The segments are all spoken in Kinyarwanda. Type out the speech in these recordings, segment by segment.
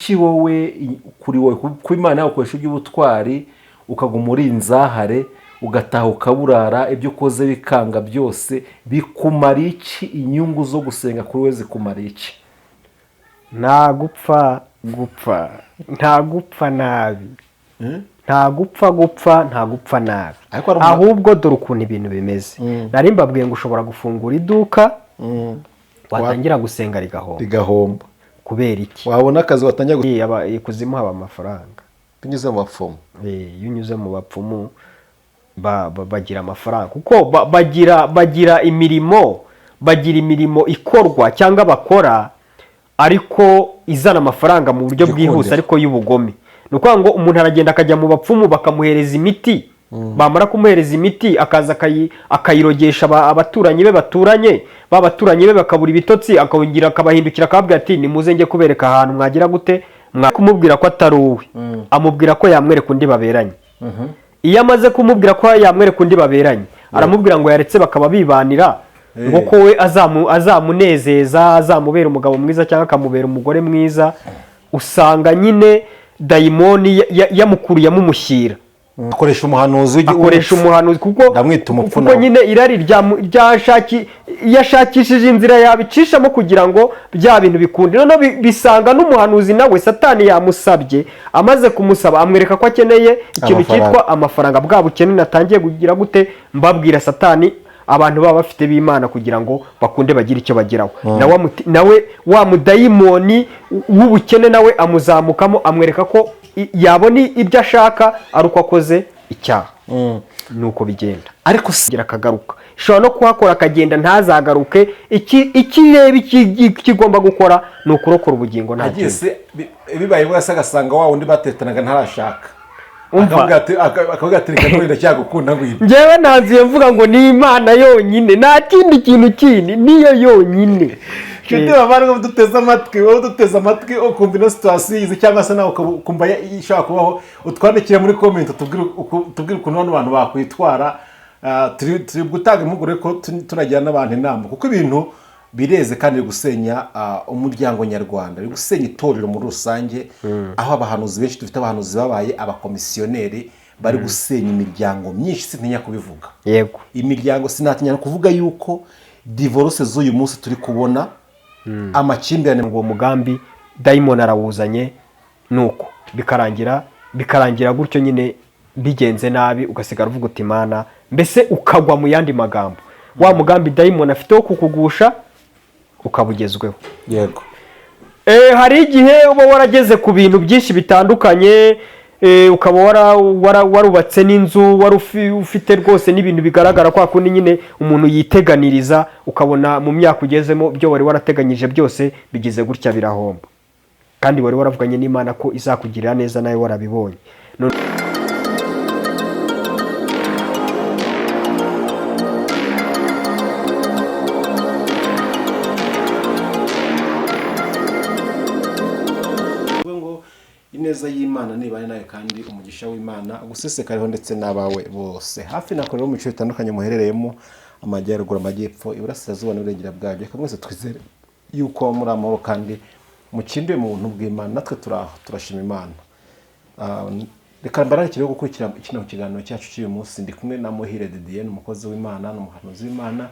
iki wowe kuri wowe ku Imana yakoresha iby'ubutwari ukaguma uri inzahare ugataha ukaburara ibyo ukoze bikanga byose bikumara iki? Inyungu zo gusenga kuri we zikumara iki? nta gupfa nabi, nta gupfa nabi, ahubwo dore ukuntu ibintu bimeze. nari mbabwiye ngo ushobora gufungura iduka watangira gusenga rigahomba. kubera iki? wabona akazi watangira ikuzimu haba amafaranga. binyuze mu bapfumu. iyo unyuze mu bapfumu bagira amafaranga kuko bagira imirimo ikorwa cyangwa bakora ariko izana amafaranga mu buryo bwihuse ariko y'ubugome. ni ukuvuga ngo umuntu aragenda akajya mu bapfumu bakamuhereza imiti, bamara kumuhereza imiti akaza akayirogesha abaturanyi be baturanye, b'abaturanyi be bakabura ibitotsi, akabahindukira akababwira ati nimuze njye kubereka ahantu mwagira gute, kumubwira ko atari uwe, amubwira ko yamwereka undi baberanye. iyo amaze kumubwira ko yamwereka undi baberanye aramubwira ngo yaretse bakaba bibanira ngo ko we azamunezeza, azamubera umugabo mwiza cyangwa akamubera umugore mwiza. usanga nyine dayimoni yamukuriyemo umushyira, akoresha umuhanuzi kuko nyine irari yashakishije inzira yabicishamo kugira ngo bya bintu bikunde. noneho bisanga n'umuhanuzi nawe Satani yamusabye, amaze kumusaba amwereka ko akeneye ikintu cyitwa amafaranga. bwa bukene natangiye kugira gute mbabwira Satani abantu baba bafite b'Imana kugira ngo bakunde bagire icyo bageraho. nawe wa mudayimoni w'ubukene nawe amuzamukamo, amwereka ko yabona ibyo ashaka ari uko akoze icyaha. nuko bigenda ariko sigira akagaruka, ishobora no kuhakora akagenda ntazagaruke. ikireba ikigomba gukora ni ukurokora ubugingo. nta kindi bibaye wese agasanga wa wundi batetanaga ntarashaka, akavuga ati reka none cyagukunda ngwino. njyewe nanziye mvuga ngo ni Imana yonyine, nta kindi kintu kindi, niyo yonyine. Shite bavanga duteze amatwi ukumva ino situation yize cyangwa se nawe ukumva ishaka kubaho, utwandikira muri comment tubwire ukuntu bano bantu bakwitwara. turi gutanga impuguro ko tunagira n'abantu inama, kuko ibintu bireze kandi gusenya umuryango nyarwanda, biri gusenya itorero muri rusange. aho abahanuzi benshi dufite abahanuzi babaye abakomisiyoneri bari gusenya imiryango myinshi. sintinya kubivuga, yego imiryango sinatinya kuvuga yuko divorce z'uyu munsi turi kubona amakimbirane. ngo mugambi dayimoni arawuzanye nuko bikarangira gutyo nyine bigenze nabi, ugasigara uvuga uti Imana, mbese ukagwa mu yandi magambo. wa mugambi dayimoni afite wo kukugusha ukabugezweho. yego hari igihe uba warageze ku bintu byinshi bitandukanye, ukaba warubatse n'inzu, wari ufite rwose n'ibintu bigaragara kwa kundi nyine umuntu yiteganiriza, ukabona mu myaka ugezemo ibyo wari warateganyije byose bigeze gutya birahomba, kandi wari waravuganye n'Imana ko izakugirira neza nawe warabibonye. ineza y'Imana nibane nawe kandi umugisha w'Imana gusesekareho ndetse n'abawe bose. hafi nakorera mu bice bitandukanye muherereyemo, amajyaruguru, amajyepfo, iburasirazuba n'uburengera bwabyo. mwese twizere yuko muri amahoro kandi mukindiwe mu buntu bw'Imana. natwe turashima Imana. reka mbarakire gukurikira kino kiganiro cyacu cy'uyu munsi. ndi kumwe na Muhire Didier, umukozi w'Imana n'umuhanuzi w'Imana.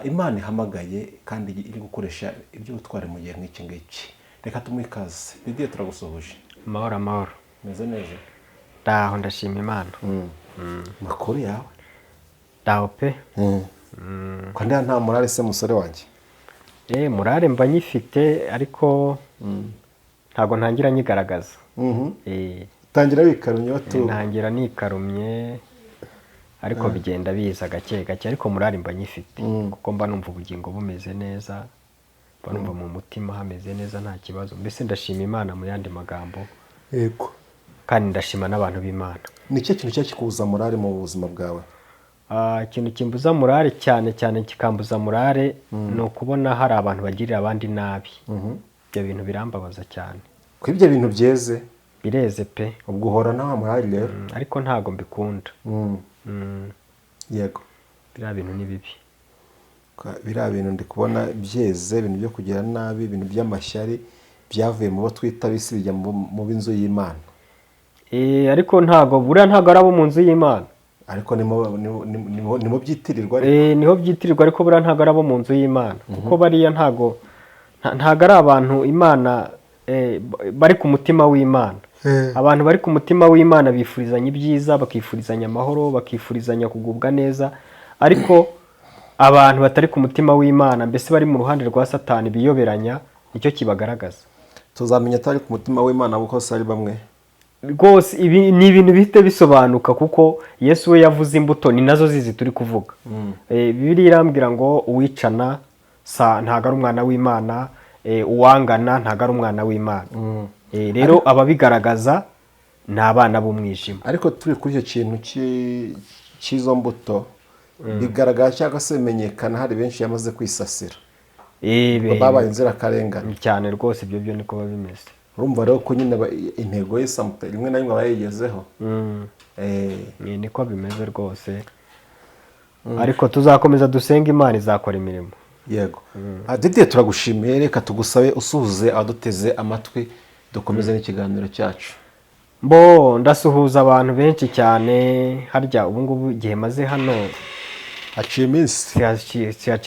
Imana ihamagaye kandi iri gukoresha ibyo gutwara mu gihe nk'iki ngiki. reka tumwikaze. Didier, turagusuhuje. amahoro meze neza? ndaho ndashima Imana. makuru yawe? ndaho pe. kandi nta morale se musore wanjye? morale mba nyifite ariko ntago ntangira nyigaragaza. tangira wikarumye ntangira nikarumye ariko bigenda biza gake gake, ariko morale mba nyifite kuko mba numva ubugingo bumeze neza, mba numva mu mutima hameze neza, nta kibazo. mbese ndashima Imana mu yandi magambo. yego. kandi ndashima n'abantu b'Imana. ni cyo kintu cyakikubuza morale mu buzima bwawe? ikintu kimbuza morale cyane kikambuza morale ni ukubona hari abantu bagirira abandi nabi. ibyo bintu birambabaza cyane. ko ibyo bintu byeze? bireze pe. ubwo uhora nta morale rero? ariko ntago mbikunda. yego. biriya bintu ni bibi. biriya bintu ndi kubona byeze, ibintu byo kugira nabi, ibintu by'amashyari, byavuye mu bo twita bisi bijya mu b'inzu y'Imana. ariko buriya ntago ari abo mu nzu y'Imana, ariko nimo byitirirwa. niho byitirirwa, ariko buriya ntago ari abo mu nzu y'Imana, kuko bariya ntago ari abantu Imana bari ku mutima w'Imana. Abantu bari ku mutima w'Imana bifurizanya ibyiza, bakifurizanya amahoro, bakifurizanya kugubwa neza, ariko abantu batari ku mutima w'Imana, mbese bari mu ruhande rwa Satani, biyoberanya, nicyo kibagaragaza. Tuzamenya atari ku mutima w'Imana kuko ari bamwe. Rwose ibi ni ibintu bihita bisobanuka, kuko Yesu we yavuze imbuto ni nazo zizi turi kuvuga. Bibiliya irambwira ngo uwicana ntago ari umwana w'Imana, uwangana ntago ari umwana w'Imana. Rero ababigaragaza ni abana b'umwijima. Ariko turi kuri icyo kintu cy'izo mbuto, bigaragara cyangwa se bimenyekana hari benshi yamaze kwisasira, babaye inzirakarengane cyane rwose. Ibyo niko biba bimeze. urumva rero ko nyine intego y'Isamuta rimwe na rimwe abayigezeho. Niko bimeze rwose. Ariko tuzakomeza dusenga, Imana izakora imirimo. Yego. Didiye, turagushimiye, reka tugusabe usuhuze abaduteze amatwi, dukomeze n'ikiganiro cyacu. Ndasuhuza abantu benshi cyane, harya ubu ngubu igihe maze hano haciye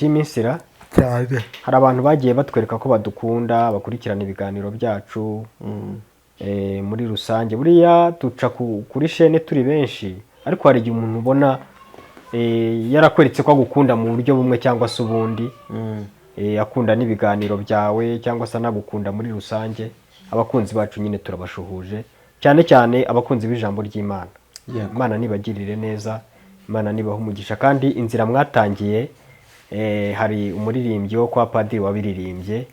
iminsi cyane. Hari abantu bagiye batwereka ko badukunda, bakurikirana ibiganiro byacu muri rusange. Buriya duca kuri shene turi benshi, ariko hari igihe umuntu ubona yarakweretse ko agukunda mu buryo bumwe cyangwa se ubundi, akunda n'ibiganiro byawe cyangwa se anagukunda muri rusange. Abakunzi bacu nyine turabashuhuje, cyane cyane abakunzi b'ijambo ry'Imana. Imana nibagirire neza, Imana nibaha umugisha, kandi inzira mwatangiye, hari umuririmbyi wo kwa Padiri wabiririmbye,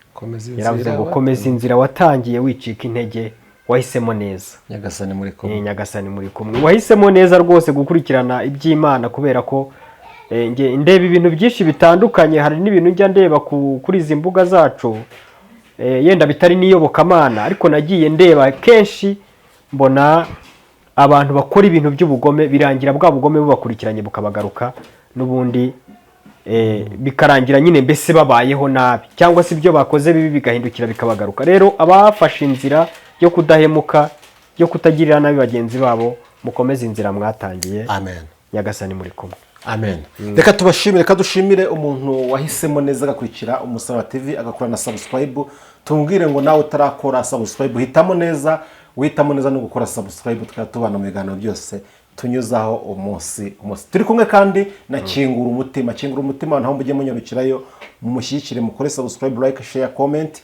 yaravuze ngo komeza inzira watangiye wicika intege, wahisemo neza. Nyagasani muri kumwe. Nyagasani muri kumwe. Wahisemo neza rwose gukurikirana iby'Imana, kubera ko ndeba ibintu byinshi bitandukanye. Hari n'ibintu njya ndeba kuri izi mbuga zacu, yenda bitari n'iyobokamana, ariko nagiye ndeba kenshi, mbona abantu bakora ibintu by'ubugome, birangira bwa bugome bubakurikiranye bukabagaruka n'ubundi, bikarangira nyine mbese babayeho nabi, cyangwa se ibyo bakoze bibi bigahindukira bikabagaruka. Rero abafashe inzira yo kudahemuka, yo kutagirira nabi bagenzi babo, mukomeze inzira mwatangiye. Amen. Nyagasani muri kumwe. Amen. Reka tubashimire, reka dushimire umuntu wahisemo neza agakurikira Umusaraba TV, agakora na subscribe. Tumbwire ngo nawe utarakora subscribe, hitamo neza no gukora subscribe, tukatubana mu biganiro byose tunyuzaho umunsi. Turi kumwe kandi na Kingura Umutima, naho mujye munyarukirayo, mumushyigikire, mukore subscribe, like, share, comment,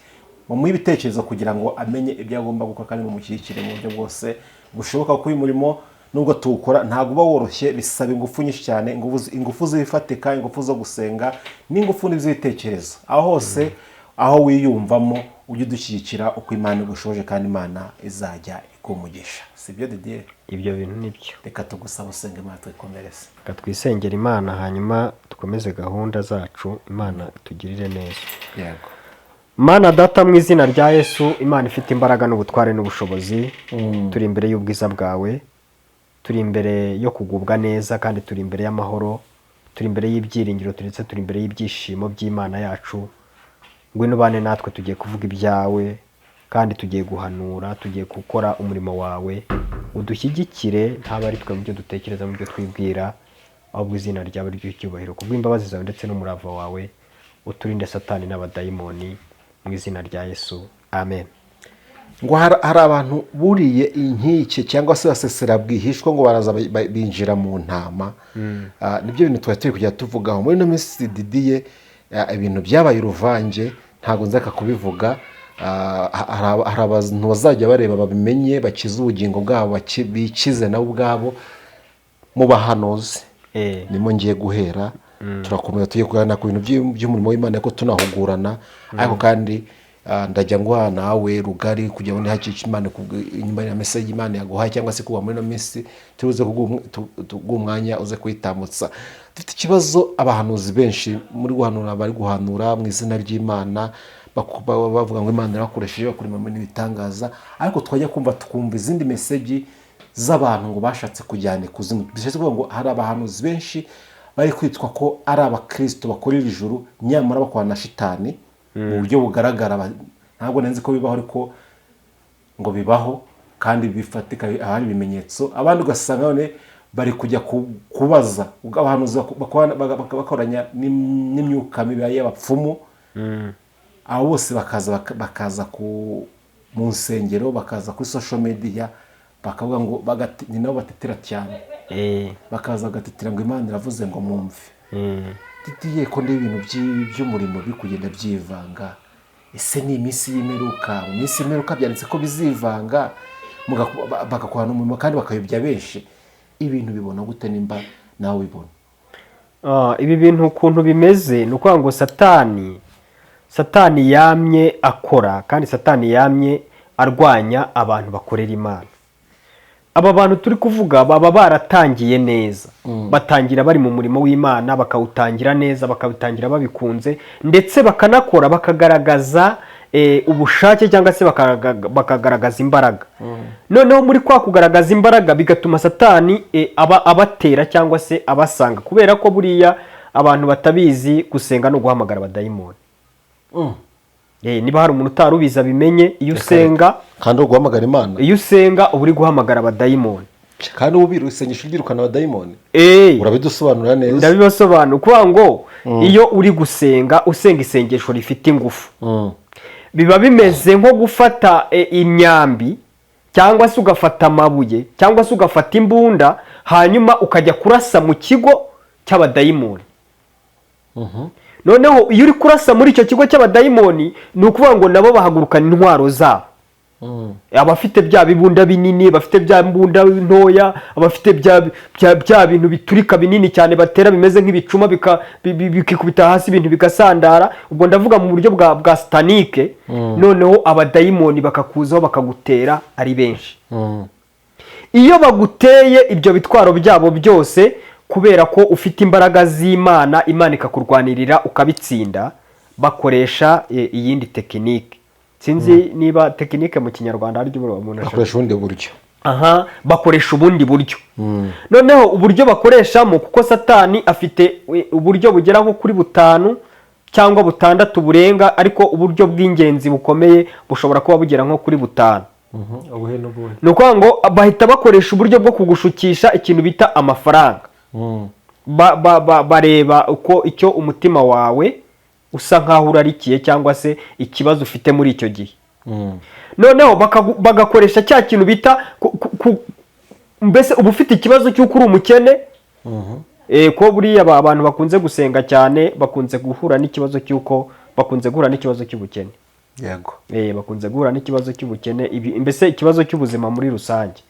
mumuhe ibitekerezo kugira ngo amenye ibyo agomba gukora, kandi mumushyigikire mu buryo bwose bushoboka. Kuko uyu murimo nubwo tuwukora ntabwo uba woroshye, bisaba ingufu nyinshi cyane, ingufu zifatika, ingufu zo gusenga, n'ingufu n'iz'ibitekerezo. Aho hose aho wiyumvamo ujye udushyigikira uko Imana igushoje, kandi Imana izajya ikumugisha. Sibyo Didier? Ibyo bintu nibyo. Reka tugusaba usenge, Imana twikomereze. Reka twisengera Imana, hanyuma dukomeze gahunda zacu. Imana tugirire neza. Yego. Mana Data, mu izina rya Yesu, Imana ifite imbaraga n'ubutware n'ubushobozi, turi imbere y'ubwiza bwawe, turi imbere yo kugubwa neza, kandi turi imbere y'amahoro, turi imbere y'ibyiringiro, ndetse turi imbere y'ibyishimo by'Imana yacu. Ngwino bane natwe, tugiye kuvuga ibyawe, kandi tugiye guhanura, tugiye gukora umurimo wawe. Udushyigikire, ntaba ari twe mu byo dutekereza, mu byo twibwira, ahubwo izina ryawe ry'icyubahiro, kubw'imbabazi zawe ndetse n'umurava wawe. Uturinde Satani n'abadayimoni, mu izina rya Yesu. Amen. Ngo hari abantu buriye inkike cyangwa se basesera bwihishwa, ngo baraza binjira mu ntama. Nibyo bintu turi kujya tuvugaho muri no minsi Didier. Ibintu byabaye uruvange, ntabwo nzaka kubivuga. Hari abantu bazajya bareba babimenye, bakize ubugingo bwabo, bikize nabo ubwabo mu bahanuzi. Nimo ngiye guhera, turakomeza tugiye kuganira ku bintu by'umurimo w'Imana, ko tunahugurana. Ariko kandi ndajya nguha nawe rugari kugira ngo hakice Imana inyuma ya message Imana yaguhaye, cyangwa se kuba muri no minsi turuze umwanya uze kuyitambutsa. Dufite ikibazo, abahanuzi benshi muri guhanura bari guhanura mu izina ry'Imana, bavuga ngo Imana irakoresheje bakurimo n'ibitangaza, ariko twajya tukumva izindi message z'abantu ngo bashatse kujyana ikuzimu. Bishatse kuvuga ngo hari abahanuzi benshi bari kwitwa ko ari abakristo bakorera ijuru, nyamara bakwana na shitani mu buryo bugaragara. ntabwo nenze ko bibaho ariko ngo bibaho kandi bifatika, hari ibimenyetso. Abandi ugasanga none bari kujya kubaza abahanuzi bakoranya n'imyuka mibi y'abapfumu, abo bose bakaza mu nsengero, bakaza kuri social media, bakavuga ngo ni nabo batetera cyane, bakaza bagatitira ngo Imana iravuze ngo mwumve. Titiye ko n'ibintu by'umurimo biri kugenda byivanga. Ese ni iminsi y'imperuka? Mu minsi y'imperuka byanditse ko bizivanga, bagakorana umurimo kandi bakayobya benshi. Ibintu bibona gute nimba nawe ubibona? Ibi bintu ukuntu bimeze ni ukuvuga ngo satani yamye akora, kandi satani yamye arwanya abantu bakorera Imana. Aba bantu turi kuvuga baba baratangiye neza, batangira bari mu murimo w'Imana, bakawutangira neza, bakawutangira babikunze, ndetse bakanakora bakagaragaza ubushake cyangwa se bakagaragaza imbaraga. Noneho muri kwa kugaragaza imbaraga bigatuma satani abatera cyangwa se abasanga, kubera ko buriya abantu batabizi gusenga no guhamagara abadayimoni. Niba hari umuntu utarubiza bimenye, iyo usenga kandi guhamagara Imana, iyo usenga uba uri guhamagara abadayimoni, kandi ubira isengesho ryirukana abadayimoni. Urabidusobanurira neza? Ndabibasobanura kuvuga ngo iyo uri gusenga, usenga isengesho rifite ingufu, biba bimeze nko gufata imyambi cyangwa se ugafata amabuye cyangwa se ugafata imbunda, hanyuma ukajya kurasa mu kigo cy'abadayimoni. Noneho iyo uri kurasa muri icyo kigo cy'abadayimoni, ni ukuvuga ngo nabo bahagurukana intwaro zabo. Abafite bya bibunda binini, bafite bya mbunda ntoya, abafite bya bintu biturika binini cyane batera bimeze nk'ibicuma bikikubita hasi ibintu bigasandara. Ubwo ndavuga mu buryo bwa satanike. Noneho abadayimoni bakakuzaho bakagutera ari benshi. Iyo baguteye ibyo bitwaro byabo byose, kubera ko ufite imbaraga z'Imana, Imana ikakurwanirira ukabitsinda, bakoresha iyindi tekinike. Sinzi niba tekinike mu Kinyarwanda ari byo umuntu akoresha ubundi buryo. Bakoresha ubundi buryo. Noneho uburyo bakoreshamo, kuko satani afite uburyo bugera nko kuri 5 cyangwa 6 burenga, ariko uburyo bw'ingenzi bukomeye bushobora kuba bugera nko kuri 5. Ni ukuvuga ngo bahita bakoresha uburyo bwo kugushukisha ikintu bita amafaranga. Bareba uko icyo umutima wawe usa nkaho urarikiye cyangwa se ikibazo ufite muri icyo gihe. Noneho bagakoresha cya kintu bita mbese uba ufite ikibazo cy'uko uri umukene. Ko buriya abantu bakunze gusenga cyane bakunze guhura n'ikibazo cy'uko bakunze guhura n'ikibazo cy'ubukene. Yego. Bakunze guhura n'ikibazo cy'ubukene, mbese ikibazo cy'ubuzima muri rusange.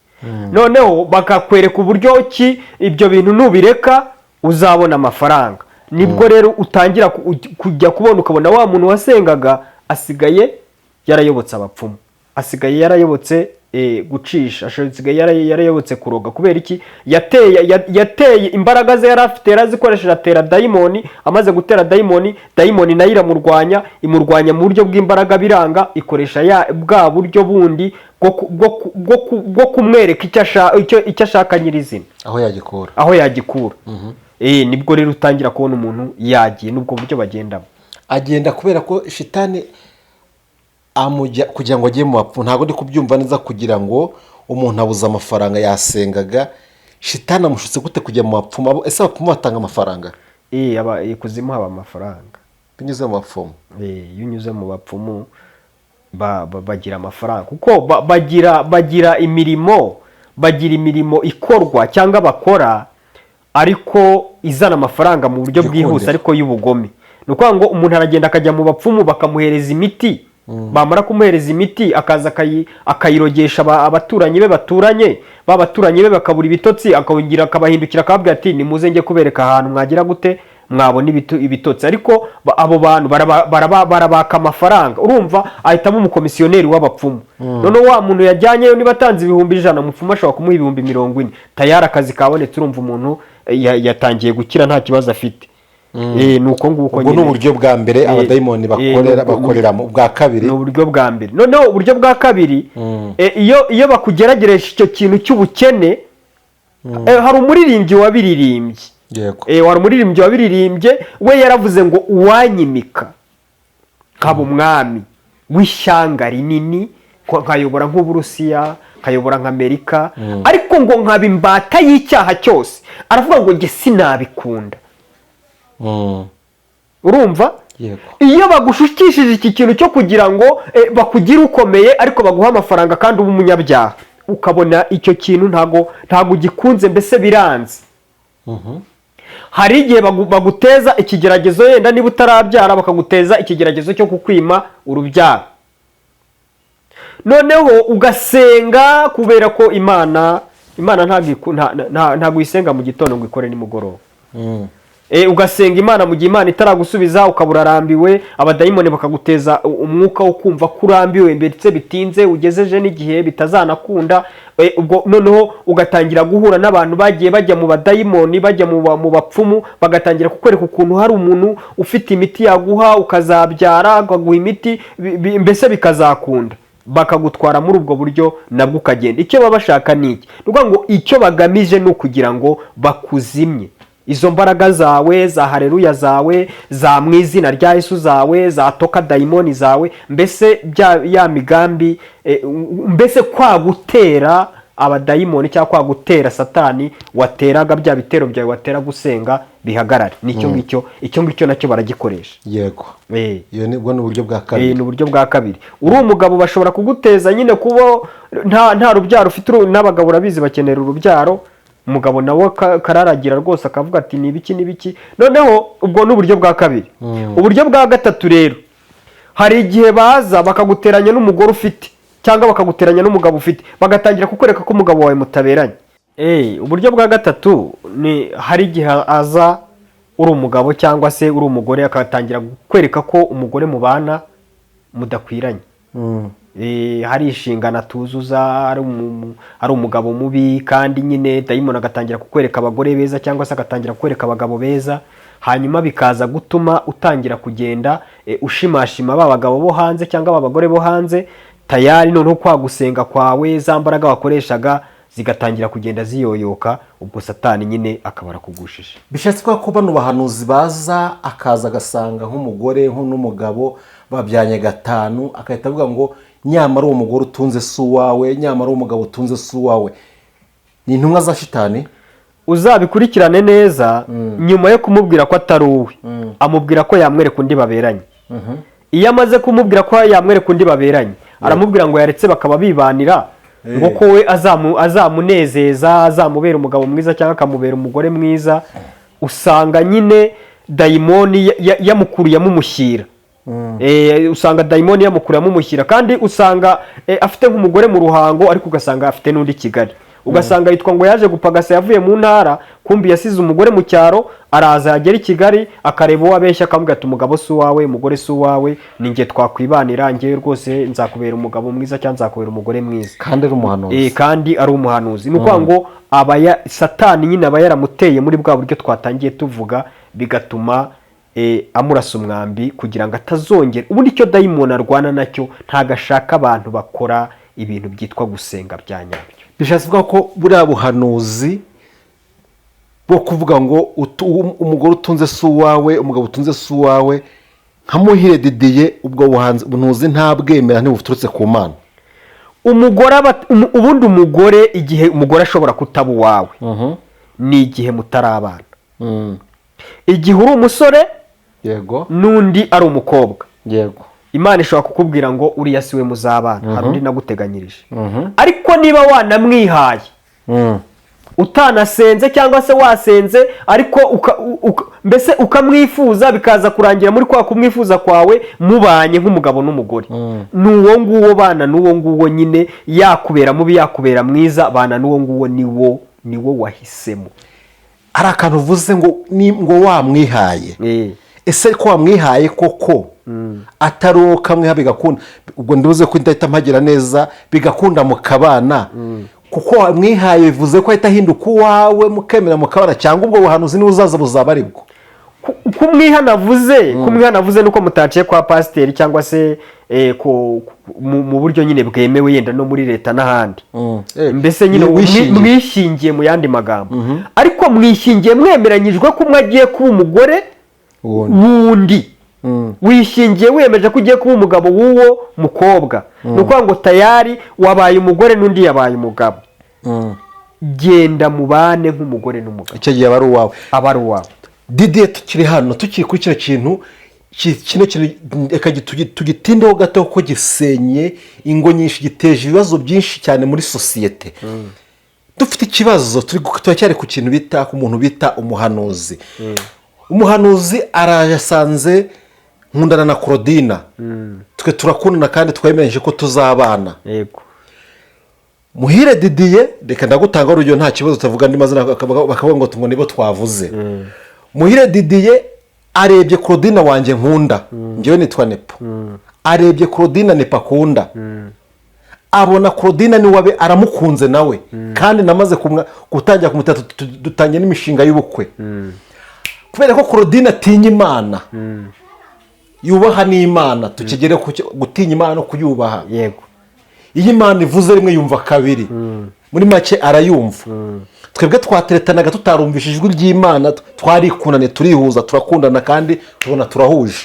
Noneho bakakwereka uburyo ki ibyo bintu nubireka uzabona amafaranga. Nibwo rero utangira kujya kubona ukabona wa muntu wasengaga asigaye yarayobotse abapfumu, asigaye yarayobotse gucisha, asigaye yarayobotse kuroga. Kubera iki? Yateye imbaraga ze yarafite, yarazikoresheje atera dayimoni. Amaze gutera dayimoni nayo iramurwanya, imurwanya mu buryo bw'imbaraga biranga, ikoresha bwa buryo bundi bwo kumwereka icyo ashaka nyirizina, aho yagikura. Nibwo rero utangira kubona umuntu yagiye, nubwo buryo bagendamo. Agenda kubera ko shitani amujya kugira ngo ajye mu bapfumu. Ntabwo ndi kubyumva neza, kugira ngo umuntu abuze amafaranga yasengaga, shitani amushutse gute kujya mu bapfumu? Ese abapfumu batanga amafaranga? Kuzimu haba amafaranga binyuze mu bapfumu. Iyo unyuze mu bapfumu bagira amafaranga, kuko bagira imirimo ikorwa cyangwa bakora, ariko izana amafaranga mu buryo bwihuse, ariko y'ubugome. Ni ukuvuga ngo umuntu aragenda akajya mu bapfumu bakamuhereza imiti, bamara kumuhereza imiti akaza akayirogesha abaturanyi be baturanye, b'abaturanyi be bakabura ibitotsi, akabahindukira akababwira ati nimuze njye kubereka ahantu mwagira gute mwabona ibitotsi. Ariko abo bantu barabaka amafaranga, urumva ahitamo umukomisiyoneri w'abapfumu. Noneho wa muntu yajyanyeyo niba atanze 100,000, umupfumu ashobora kumuha 40,000. Tayari akazi kabonetse, urumva umuntu yatangiye gukira nta kibazo afite. Nuko nguko nyine. Ubwo n'uburyo bwa mbere abadayimoni bakoreramo. Bwa kabiri n'uburyo bwa mbere. Noneho uburyo bwa kabiri, iyo bakugerageresha icyo kintu cy'ubukene, hari umuririmbyi wabiririmbye. Wari umuririmbyi wabiririmbye, we yaravuze ngo uwanyimika nkaba umwami w'ishyanga rinini, nkayobora nk'Uburusiya, nkayobora nk'Amerika, ariko ngo nkaba imbata y'icyaha cyose. Aravuga ngo njye sinabikunda. Urumva? Iyo bagushukishije iki kintu cyo kugira ngo bakugire ukomeye ariko baguha amafaranga kandi uba umunyabyaha, ukabona icyo kintu ntago ugikunze, mbese biranze. Hari igihe baguteza ikigeragezo, yenda niba utarabyara bakaguteza ikigeragezo cyo kukwima urubyaro, noneho ugasenga kubera ko Imana ntago uyisenga mu gitondo ngo ikore nimugoroba. Ugasenga Imana mu gihe Imana itaragusubiza, ukabura arambiwe, abadayimoni bakaguteza umwuka wo kumva kurambiwe ndetse bitinze, ugezeje n'igihe bitazanakunda. Ubwo noneho ugatangira guhura n'abantu bagiye bajya mu badayimoni, bajya mu bapfumu, bagatangira kukwereka ukuntu hari umuntu ufite imiti yaguha ukazabyara, akaguha imiti, mbese bikazakunda, bakagutwara muri ubwo buryo nabwo ukagenda. Icyo baba bashaka ni iki? Nukuvuga ngo icyo bagamije ni ukugira ngo bakuzimye izo mbaraga zawe, za haleluya zawe, za mu izina rya Yesu zawe, za toka dayimoni zawe, mbese ya migambi, mbese kwagutera abadayimoni cyangwa kwagutera Satani wateraga, bya bitero byawe watera gusenga bihagarare. Icyo ngicyo nacyo baragikoresha. Yego. Iyo ni uburyo bwa kabiri. Ni uburyo bwa kabiri. Uri umugabo bashobora kuguteza nyine kuba nta rubyaro ufite, n'abagabo urabizi bakenera urubyaro. Umugabo nawe kararagira rwose akavuga ati ni ibiki. Noneho ubwo ni uburyo bwa kabiri. Uburyo bwa gatatu rero, hari igihe baza bakaguteranya n'umugore ufite, cyangwa bakaguteranya n'umugabo ufite, bagatangira kukwereka ko umugabo wawe mutaberanye. Uburyo bwa gatatu ni hari igihe aza uri umugabo cyangwa se uri umugore, akatangira kukwereka ko umugore mubana mudakwiranye. Hari inshingano atuzuza, ari umugabo mubi, kandi nyine dayimoni agatangira kukwereka abagore beza cyangwa se agatangira kukwereka abagabo beza, hanyuma bikaza gutuma utangira kugenda ushimashima ba bagabo bo hanze cyangwa ba bagore bo hanze, tayari noneho kwagusenga kwawe, za mbaraga wakoreshaga zigatangira kugenda ziyoyoka, ubwo Satani nyine akabara kugushije. Bishatse ko bano bahanuzi baza, akaza agasanga nk'umugore n'umugabo babyanye gatanu, akahita avuga ngo nyamara uwo mugore utunze si uwawe, nyamara uwo mugabo utunze si uwawe. Ni intumwa za Shitani. Uzabikurikirane neza. Nyuma yo kumubwira ko atari uwe, amubwira ko yamwereka undi baberanye. Iyo amaze kumubwira ko yamwereka undi baberanye, aramubwira ngo yaretse bakaba bibanira, ngo ko we azamunezeza, azamubera umugabo mwiza cyangwa akamubera umugore mwiza. Usanga nyine dayimoni yamukuriyemo umushyira. Usanga dayimoni yamukuriyemo umushyira, kandi usanga afite nk'umugore mu ruhango, ariko ugasanga afite n'undi Kigali. Ugasanga yitwa ngo yaje gupagasa, yavuye mu ntara, kumbi yasize umugore mu cyaro, araza yagera i Kigali, akareba uwo abeshya, akamubwira ati umugabo si uwawe, umugore si uwawe, ni njye twakwibanira, njyewe rwose nzakubera umugabo mwiza cyangwa nzakubera umugore mwiza. Kandi ari umuhanuzi. Kandi ari umuhanuzi. Ni ukuvuga ngo Satani nyine aba yaramuteye muri bwa buryo twatangiye tuvuga, bigatuma amurasa umwambi kugira ngo atazongera. Ubundi icyo dayimoni arwana nacyo, ntago ashaka abantu bakora ibintu byitwa gusenga bya nyabyo. Bishatse kuvuga ko buriya buhanuzi bwo kuvuga ngo umugore utunze si uwawe, umugabo utunze si uwawe, nka Muhire Didier, ubwo buhanuzi ntabwemera, ntibuturutse ku Mana. Ubundi umugore, igihe umugore ashobora kutaba uwawe, ni igihe mutarabana. Igihe uri umusore, yego, n'undi ari umukobwa, yego, Imana ishobora kukubwira ngo uriya siwe muzabana, hari undi naguteganyirije. Ariko niba wanamwihaye, utanasenze cyangwa se wasenze, ariko mbese ukamwifuza, bikaza kurangira muri kwa kumwifuza kwawe mubanye nk'umugabo n'umugore, n'uwo nguwo bana n'uwo nguwo nyine, yakubera mubi yakubera mwiza, bana n'uwo nguwo niwo wahisemo. Ari akantu uvuze ngo wamwihaye. Ese ko wamwihaye koko atari uwo kamwiha bigakunda, ubwo ndibuze ko ndahita mpagira neza, bigakunda mukabana, kuko wamwihaye bivuze ko ahita ahinduka uwawe, mukemera mukabana, cyangwa ubwo buhanuzi niwe uzaza buzaba ari bwo? Kumwiha navuze nuko mutaciye kwa pasiteri cyangwa se mu buryo nyine bwemewe, yenda no muri leta n'ahandi. Mbese nyine mwishingiye mu yandi magambo. Ariko mwishingiye mwemeranyijwe ko umwe agiye kuba umugore wundi. wishingiye wiyemeje ko ugiye kuba umugabo w'uwo mukobwa ni ukuvuga ngo tayari wabaye umugore n'undi yabaye umugabo genda mubane nk'umugore n'umugabo icyo gihe aba ari uwawe Didier tukiri hano tukiri kuri kino kintu kino kintu reka tugitindeho gato kuko gisenye ingo nyinshi giteje ibibazo byinshi cyane muri sosiyete dufite ikibazo turacyari ku kintu bita ku muntu bita umuhanuzi umuhanuzi arayasanze nkundana na Claudine twe turakundana kandi twemeje ko tuzabana yego Muhire Didier reka ndagutanga urugero nta kibazo utavuga andi mazina bakavuga ngo nibo twavuze Muhire Didier arebye Claudine wanjye nkunda ngewe nitwa Nepo arebye Claudine Nepo akunda abona Claudine ni wabe aramukunze nawe kandi namaze gutangira kumutata dutangiye n'imishinga y'ubukwe kubera ko Claudine atinya Imana yubaha n'Imana tukigere gutinya Imana no kuyubaha yego iyo Imana ivuze rimwe yumva kabiri muri make arayumva twebwe twateretanaga tutarumvisha ijwi ry'Imana twarikunane turihuza turakundana kandi tubona turahuje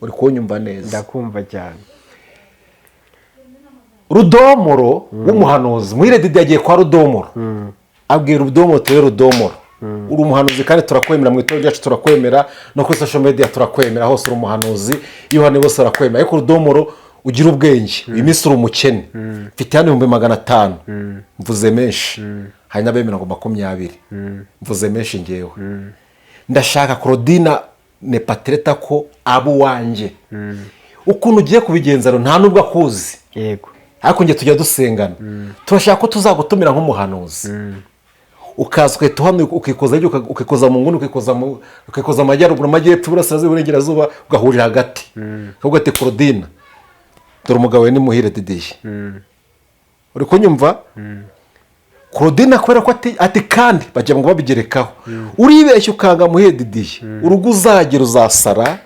uri kunyumva neza ndakumva cyane Rudomoro w'umuhanuzi Muhire Didier yagiye kwa Rudomoro abwira Rudomoro tere Rudomoro uri umuhanuzi kandi turakwemera mu itorero ryacu turakwemera no kuri social media turakwemera hose uri umuhanuzi Yohani bose barakwemera ariko Rudomoro ugira ubwenge uyu minsi uri umukene mfite hano 500 mvuze menshi hari n'abemera ngo 20 mvuze menshi ngewe ndashaka Claudine Nepatreta ko abo wanje ukuntu ugiye kubigenza nta nubwo akuzi yego ariko nge tujya dusengana turashaka ko tuzagutumira nk'umuhanuzi ukaza ukahita hano ukikoza mu nguni ukikoza amajyaruguru amajyepfo iburasirazuba iburengerazuba ugahurira hagati ukavuga ati Claudine dore umugabo we ni Muhire Didier uri kunyumva Claudine kubera ko ati kandi bajya ngo babigerekaho uribeshya ukanga Muhire Didier urugo uzagera uzasara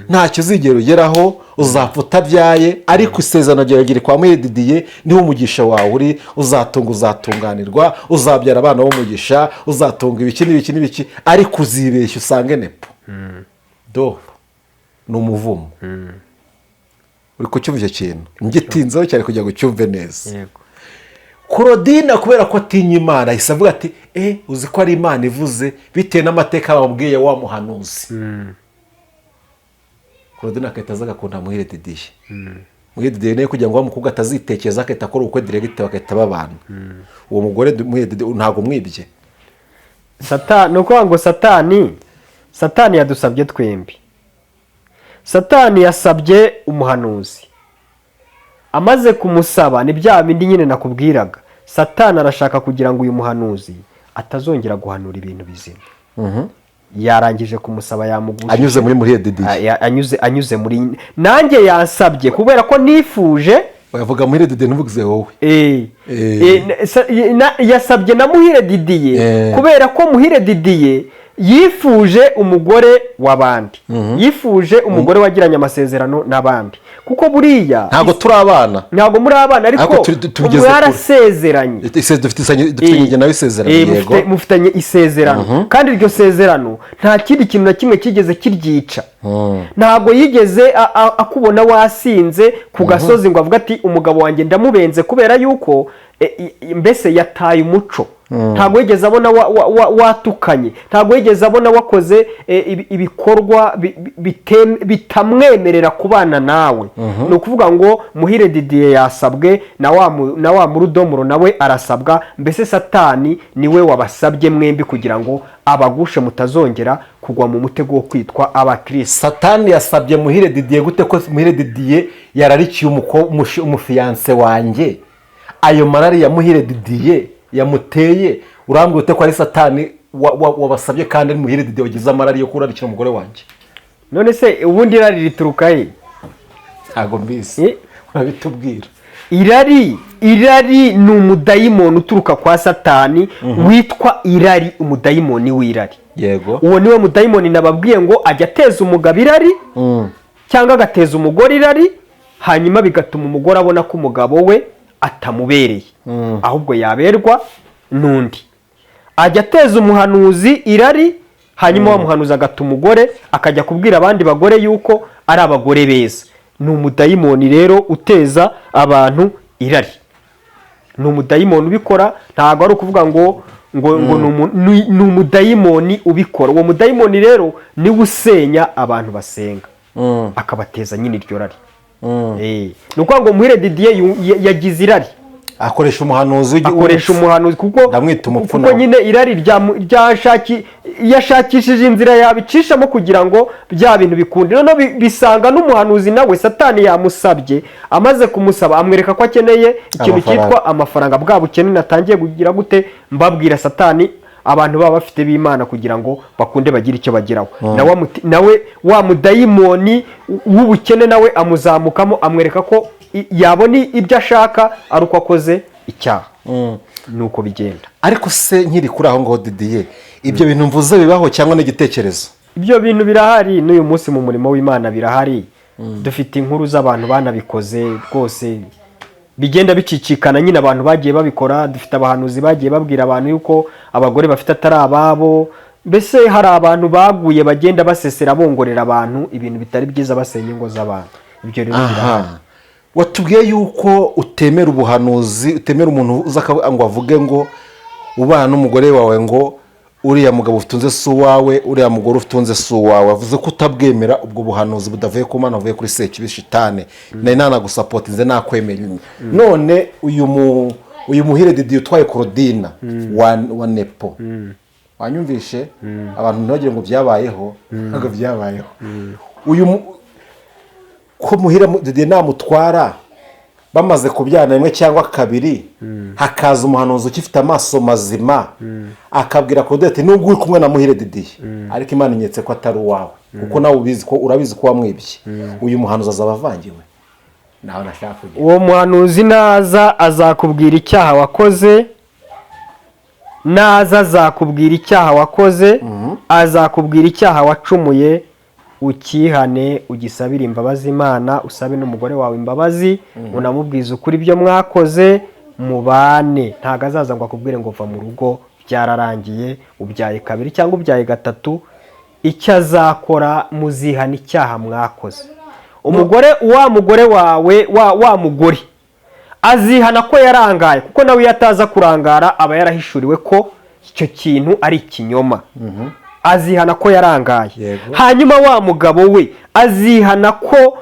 ntacyo uzigera ugeraho uzapfa utabyaye ariko isezerano ryawe kwa Muhire Didier niho umugisha wawe uri uzatunganirwa uzabyara abana b'umugisha uzatunga ibiki ariko uzibeshya usange Nepo do ni umuvumo uri kucyumva icyo kintu ngitinzeho cyane kugira ngo cyumve neza yego Claudine kubera ko atinya Imana ahise avuga ati uzi ko ari Imana ivuze bitewe n'amateka bamubwiye wa muhanuzi Claudine akahita aza agakunda Muhire Didier Muhire Didier niyo kugira ngo wa mukobwa atazitekereza akahita akora ubukwe direct bakahita babana uwo mugore Muhire Didier ntabwo mwibye Satani nuko ngo Satani yadusabye twembi Satani yasabye umuhanuzi amaze kumusaba ni bya bindi nyine nakubwiraga Satani arashaka kugira ngo uyu muhanuzi atazongera guhanura ibintu bizima yarangije kumusaba yamugusha anyuze muri Muhire Didier anyuze muri nanjye yansabye kubera ko nifuje bavuga Muhire Didier ntuvuze wowe yasabye na Muhire Didier kubera ko Muhire Didier yifuje umugore w'abandi yifuje umugore wagiranye amasezerano n'abandi kuko buriya ntabwo muri abana ariko yarasezeranye dufite nawe isezerano yego mufitanye isezerano kandi iryo sezerano nta kindi kintu na kimwe kigeze kiryica ntabwo yigeze akubona wasinze ku gasozi ngo avuga ati umugabo wanjye ndamubenze kubera yuko mbese yataye umuco ntabwo yigeze abona watukanye ntabwo yigeze abona wakoze ibikorwa bitamwemerera kubana nawe ni ukuvuga ngo Muhire Didier yasabwe na wa Murudomoro nawe arasabwa mbese Satani niwe wabasabye mwembi kugira ngo abagushe mutazongera kugwa mu mutego wo kwitwa abakristo Satani yasabye Muhire Didier gute ko Muhire Didier yararikiye umufiance wanjye ayo marari ya Muhire Didier yamuteye urambwira ute ko ari Satani wabasabye kandi Muhire Didier wagize amarari yo kurarikira umugore wanjye none se ubundi irari rituruka he ntago mbizi urabitubwira irari ni umudayimoni uturuka kwa Satani witwa irari umudayimoni w'irari yego uwo niwe mudayimoni nababwiye ngo ajya ateza umugabo irari cyangwa agateza umugore irari hanyuma bigatuma umugore abona ko umugabo we atamubereye ahubwo yaberwa n'undi ajya ateza umuhanuzi irari hanyuma wa muhanuzi agata umugore akajya kubwira abandi bagore yuko ari abagore beza. Ni umudayimoni rero uteza abantu irari, ni umudayimoni ubikora, ntabwo ari ukuvuga ngo ni umudayimoni ubikora. Uwo mudayimoni rero niwe usenya abantu basenga, akabateza nyine iryo rari. Ni ukuvuga ngo Muhire Didier yagize irari, akoresha umuhanuzi kuko nyine irari yashakishije inzira yabicishamwo kugira ngo bya bintu bikunde. Noneho bisanga n'umuhanuzi nawe Satani yamusabye, amaze kumusaba amwereka ko akeneye ikintu cyitwa amafaranga. Bwa bukene natangiye kugira gute mbabwira Satani abantu baba bafite b'Imana kugira ngo bakunde bagire icyo bageraho. Nawe wa mudayimoni w'ubukene nawe amuzamukamo, amwereka ko yabona ibyo ashaka ari uko akoze icyaha. Nuko bigenda. Ariko se nkiri kuri aho ngaho Didier, ibyo bintu mvuze bibaho cyangwa n'igitekerezo? Ibyo bintu birahari n'uyu munsi mu murimo w'Imana birahari. Dufite inkuru z'abantu banabikoze rwose, bigenda bicicikana nyine abantu bagiye babikora. Dufite abahanuzi bagiye babwira abantu yuko abagore bafite atari ababo. Mbese hari abantu baguye bagenda basesera bongorera abantu ibintu bitari byiza, basenya ingo z'abantu. Ibyo rero birahari. Watubwiye yuko utemera ubuhanuzi, utemera umuntu uza ngo avuge ngo ubana n'umugore wawe ngo uriya mugabo utunze si uwawe, uriya mugore utunze si uwawe. Avuze ko utabwemera ubwo buhanuzi budavuye ku Mana, buvuye kuri Sekibi Shitani. Nari nanagusapotinze nakwemera. None uyu Muhire Didier utwaye Claudine wa Nepo, wanyumvishe? Abantu ntibagire ngo byabayeho, ntabwo byabayeho. Ko Muhire Didier namutwara bamaze kubyana rimwe cyangwa kabiri, hakaza umuhanuzi ukifite amaso mazima akabwira Claudine ati nubwo uri kumwe na Muhire Didier ariko Imana inyetse ko atari uwawe, kuko nawe urabizi ko wamwibye. Uyu muhanuzi azaba avangiwe nawe. Nashaka kugira uwo muhanuzi naza azakubwira icyaha wakoze, azakubwira icyaha wakoze, azakubwira icyaha wacumuye. Ukihane, ugisabire imbabazi Imana, usabe n'umugore wawe imbabazi, unamubwiza ukuri ibyo mwakoze, mubane. Ntago azaza ngo akubwire ngo va mu rugo byararangiye, ubyaye kabiri cyangwa ubyaye gatatu. Icyo azakora, muzihana icyaha mwakoze. Wa mugore wawe, wa mugore azihana ko yarangaye, kuko nawe yataza kurangara aba yarahishuriwe ko icyo kintu ari ikinyoma. Azihana ko yarangaye. Hanyuma wa mugabo we azihana ko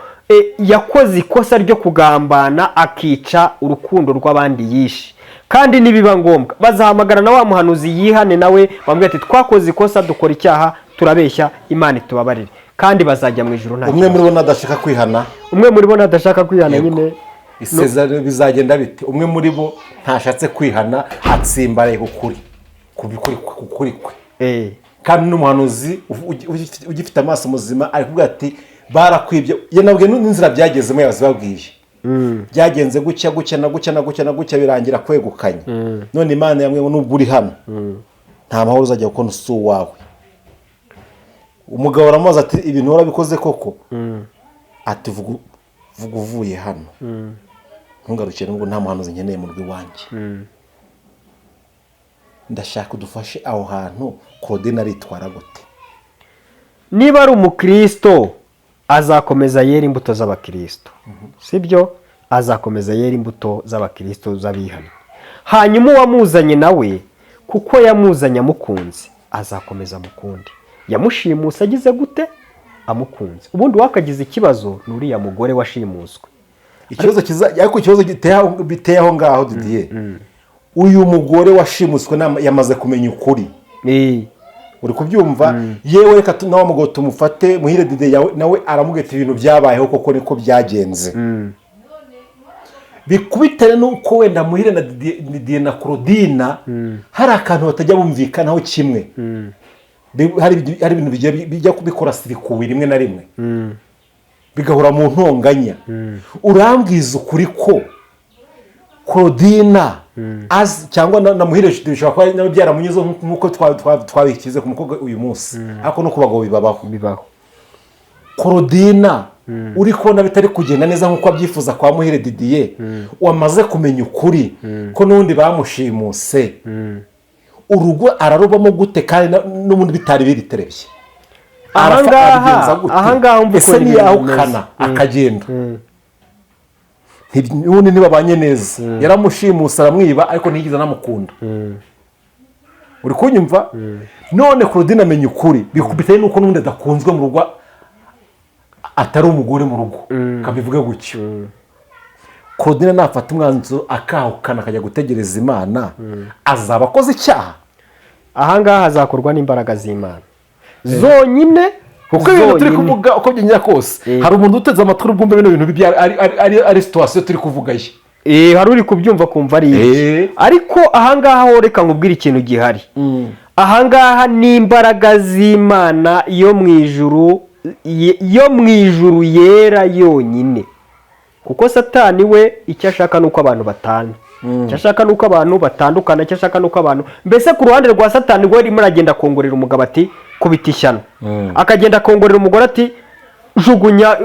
yakoze ikosa ryo kugambana akica urukundo rw'abandi yishe. Kandi nibiba ngombwa bazahamagara na wa muhanuzi yihane nawe, bamubwira ati twakoze ikosa, dukora icyaha, turabeshya, Imana itubabarire. Kandi bazajya mu ijuru. Umwe muri bo nadashaka kwihana, nyine isezerano bizagenda bite? Umwe muri bo ntashatse kwihana, atsimbaraye kuri kwe. Kandi n'umuhanuzi ugifite amaso muzima ari kuvuga ati barakwibye. Yanabwiye n'inzira byagezemo yazibabwiye. Byagenze gutya birangira kwegukanye. None Imana yamwe nubwo uri hano nta mahoro uzajya gukora usu wawe. Umugabo aramubaza ati ibintu warabikoze koko? Ati vuga uvuye hano, ntungarukire ngo nta muhanuzi nkeneye mu rugo iwanjye. Ndashaka udufashe aho hantu Claudine aritwara gute? Niba ari umukristo azakomeza yera imbuto z'abakristo, sibyo? Azakomeza yera imbuto z'abakristo z'abihana. Hanyuma uwamuzanye nawe, kuko yamuzanye amukunze, azakomeza mukundi. Yamushimuse agize gute? Amukunze. Ubundi wakagize ikibazo n'uriya mugore washimuswe. Ikibazo biteye aho ngaho Didier. Uyu mugore washimuswe yamaze kumenya ukuri. Uri kubyumva? Yewe reka nawe mugabo tumufate Muhire Didier nawe aramugeta ibintu byabayeho koko niko byagenze. Bikubitane nuko wenda Muhire na Didier na Claudine hari akantu batajya bumvikanaho kimwe. Hari ibintu bijya kubikora sirikuwe rimwe na rimwe, bigahora mu ntonganya. Urambwiza ukuri ko Claudine cyangwa na Muhire bishobora kuba byaramunyuze nk'uko twabikize ku mukobwa uyu munsi, ariko no ku bagabo bibaho. Claudine uri kubona bitari kugenda neza nk'uko abyifuza kwa Muhire Didier, wamaze kumenya ukuri ko n'undi bamushimuse, urugo ararubamo gute kandi n'ubundi bitari biriterebye ahangaha ese niyahukana akagenda n'ubundi ntibabanye neza yaramushimusa aramwiba ariko ntiyigeze anamukunda uri kunyumva none Claudine amenya ukuri bikubitaye nuko n'ubundi adakunzwe mu rugo atari umugore mu rugo kabivuga gutyo Claudine nafata umwanzuro akahukana akajya gutegereza Imana azaba akoze icyaha ahangaha hazakorwa n'imbaraga z'Imana zonyine kuko ibintu turi kuvuga uko byengera kose hari umuntu uteze amatwi urubwumva bino bintu ari situation turi kuvuga ye hari uri kubyumva kumva ari ariko ahangaha ho reka nkubwire ikintu gihari ahangaha ni imbaraga z'Imana yo mu ijuru yera yonyine kuko Satani we icyo ashaka nuko abantu batana icyo ashaka nuko abantu batandukana icyo ashaka nuko abantu mbese ku ruhande rwa Satani we rimwe aragenda akongorera umugabo ati kubita ishyano akagenda akongorera umugore ati jugunya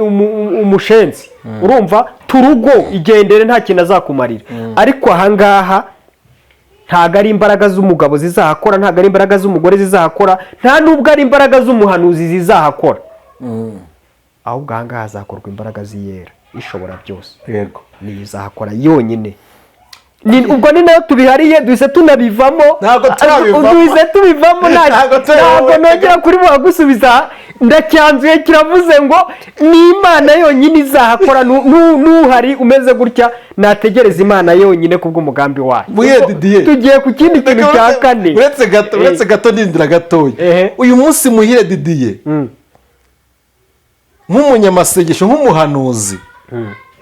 umushenzi urumva turugo igendere nta kintu azakumarira ariko ahangaha ntago ari imbaraga z'umugabo zizahakora ntago ari imbaraga z'umugore zizahakora nta nubwo ari imbaraga z'umuhanuzi zizahakora ahubwo ahangaha hazakorwa imbaraga z'iyera ishobora byose yego niyo izahakora yonyine ubwo ni nayo tubihariye duhise tunabivamo ntabwo ntabwo nongera kuri gusubiza ndacyanzuye kiravuze ngo ni Imana yonyine izahakora n'uhari umeze gutya nategereza Imana yonyine kubw'umugambi wayo tugiye ku kindi kintu cya kane uretse gato n'indira gatoya uyu munsi Muhire Didier nk'umunyamasengesho nk'umuhanuzi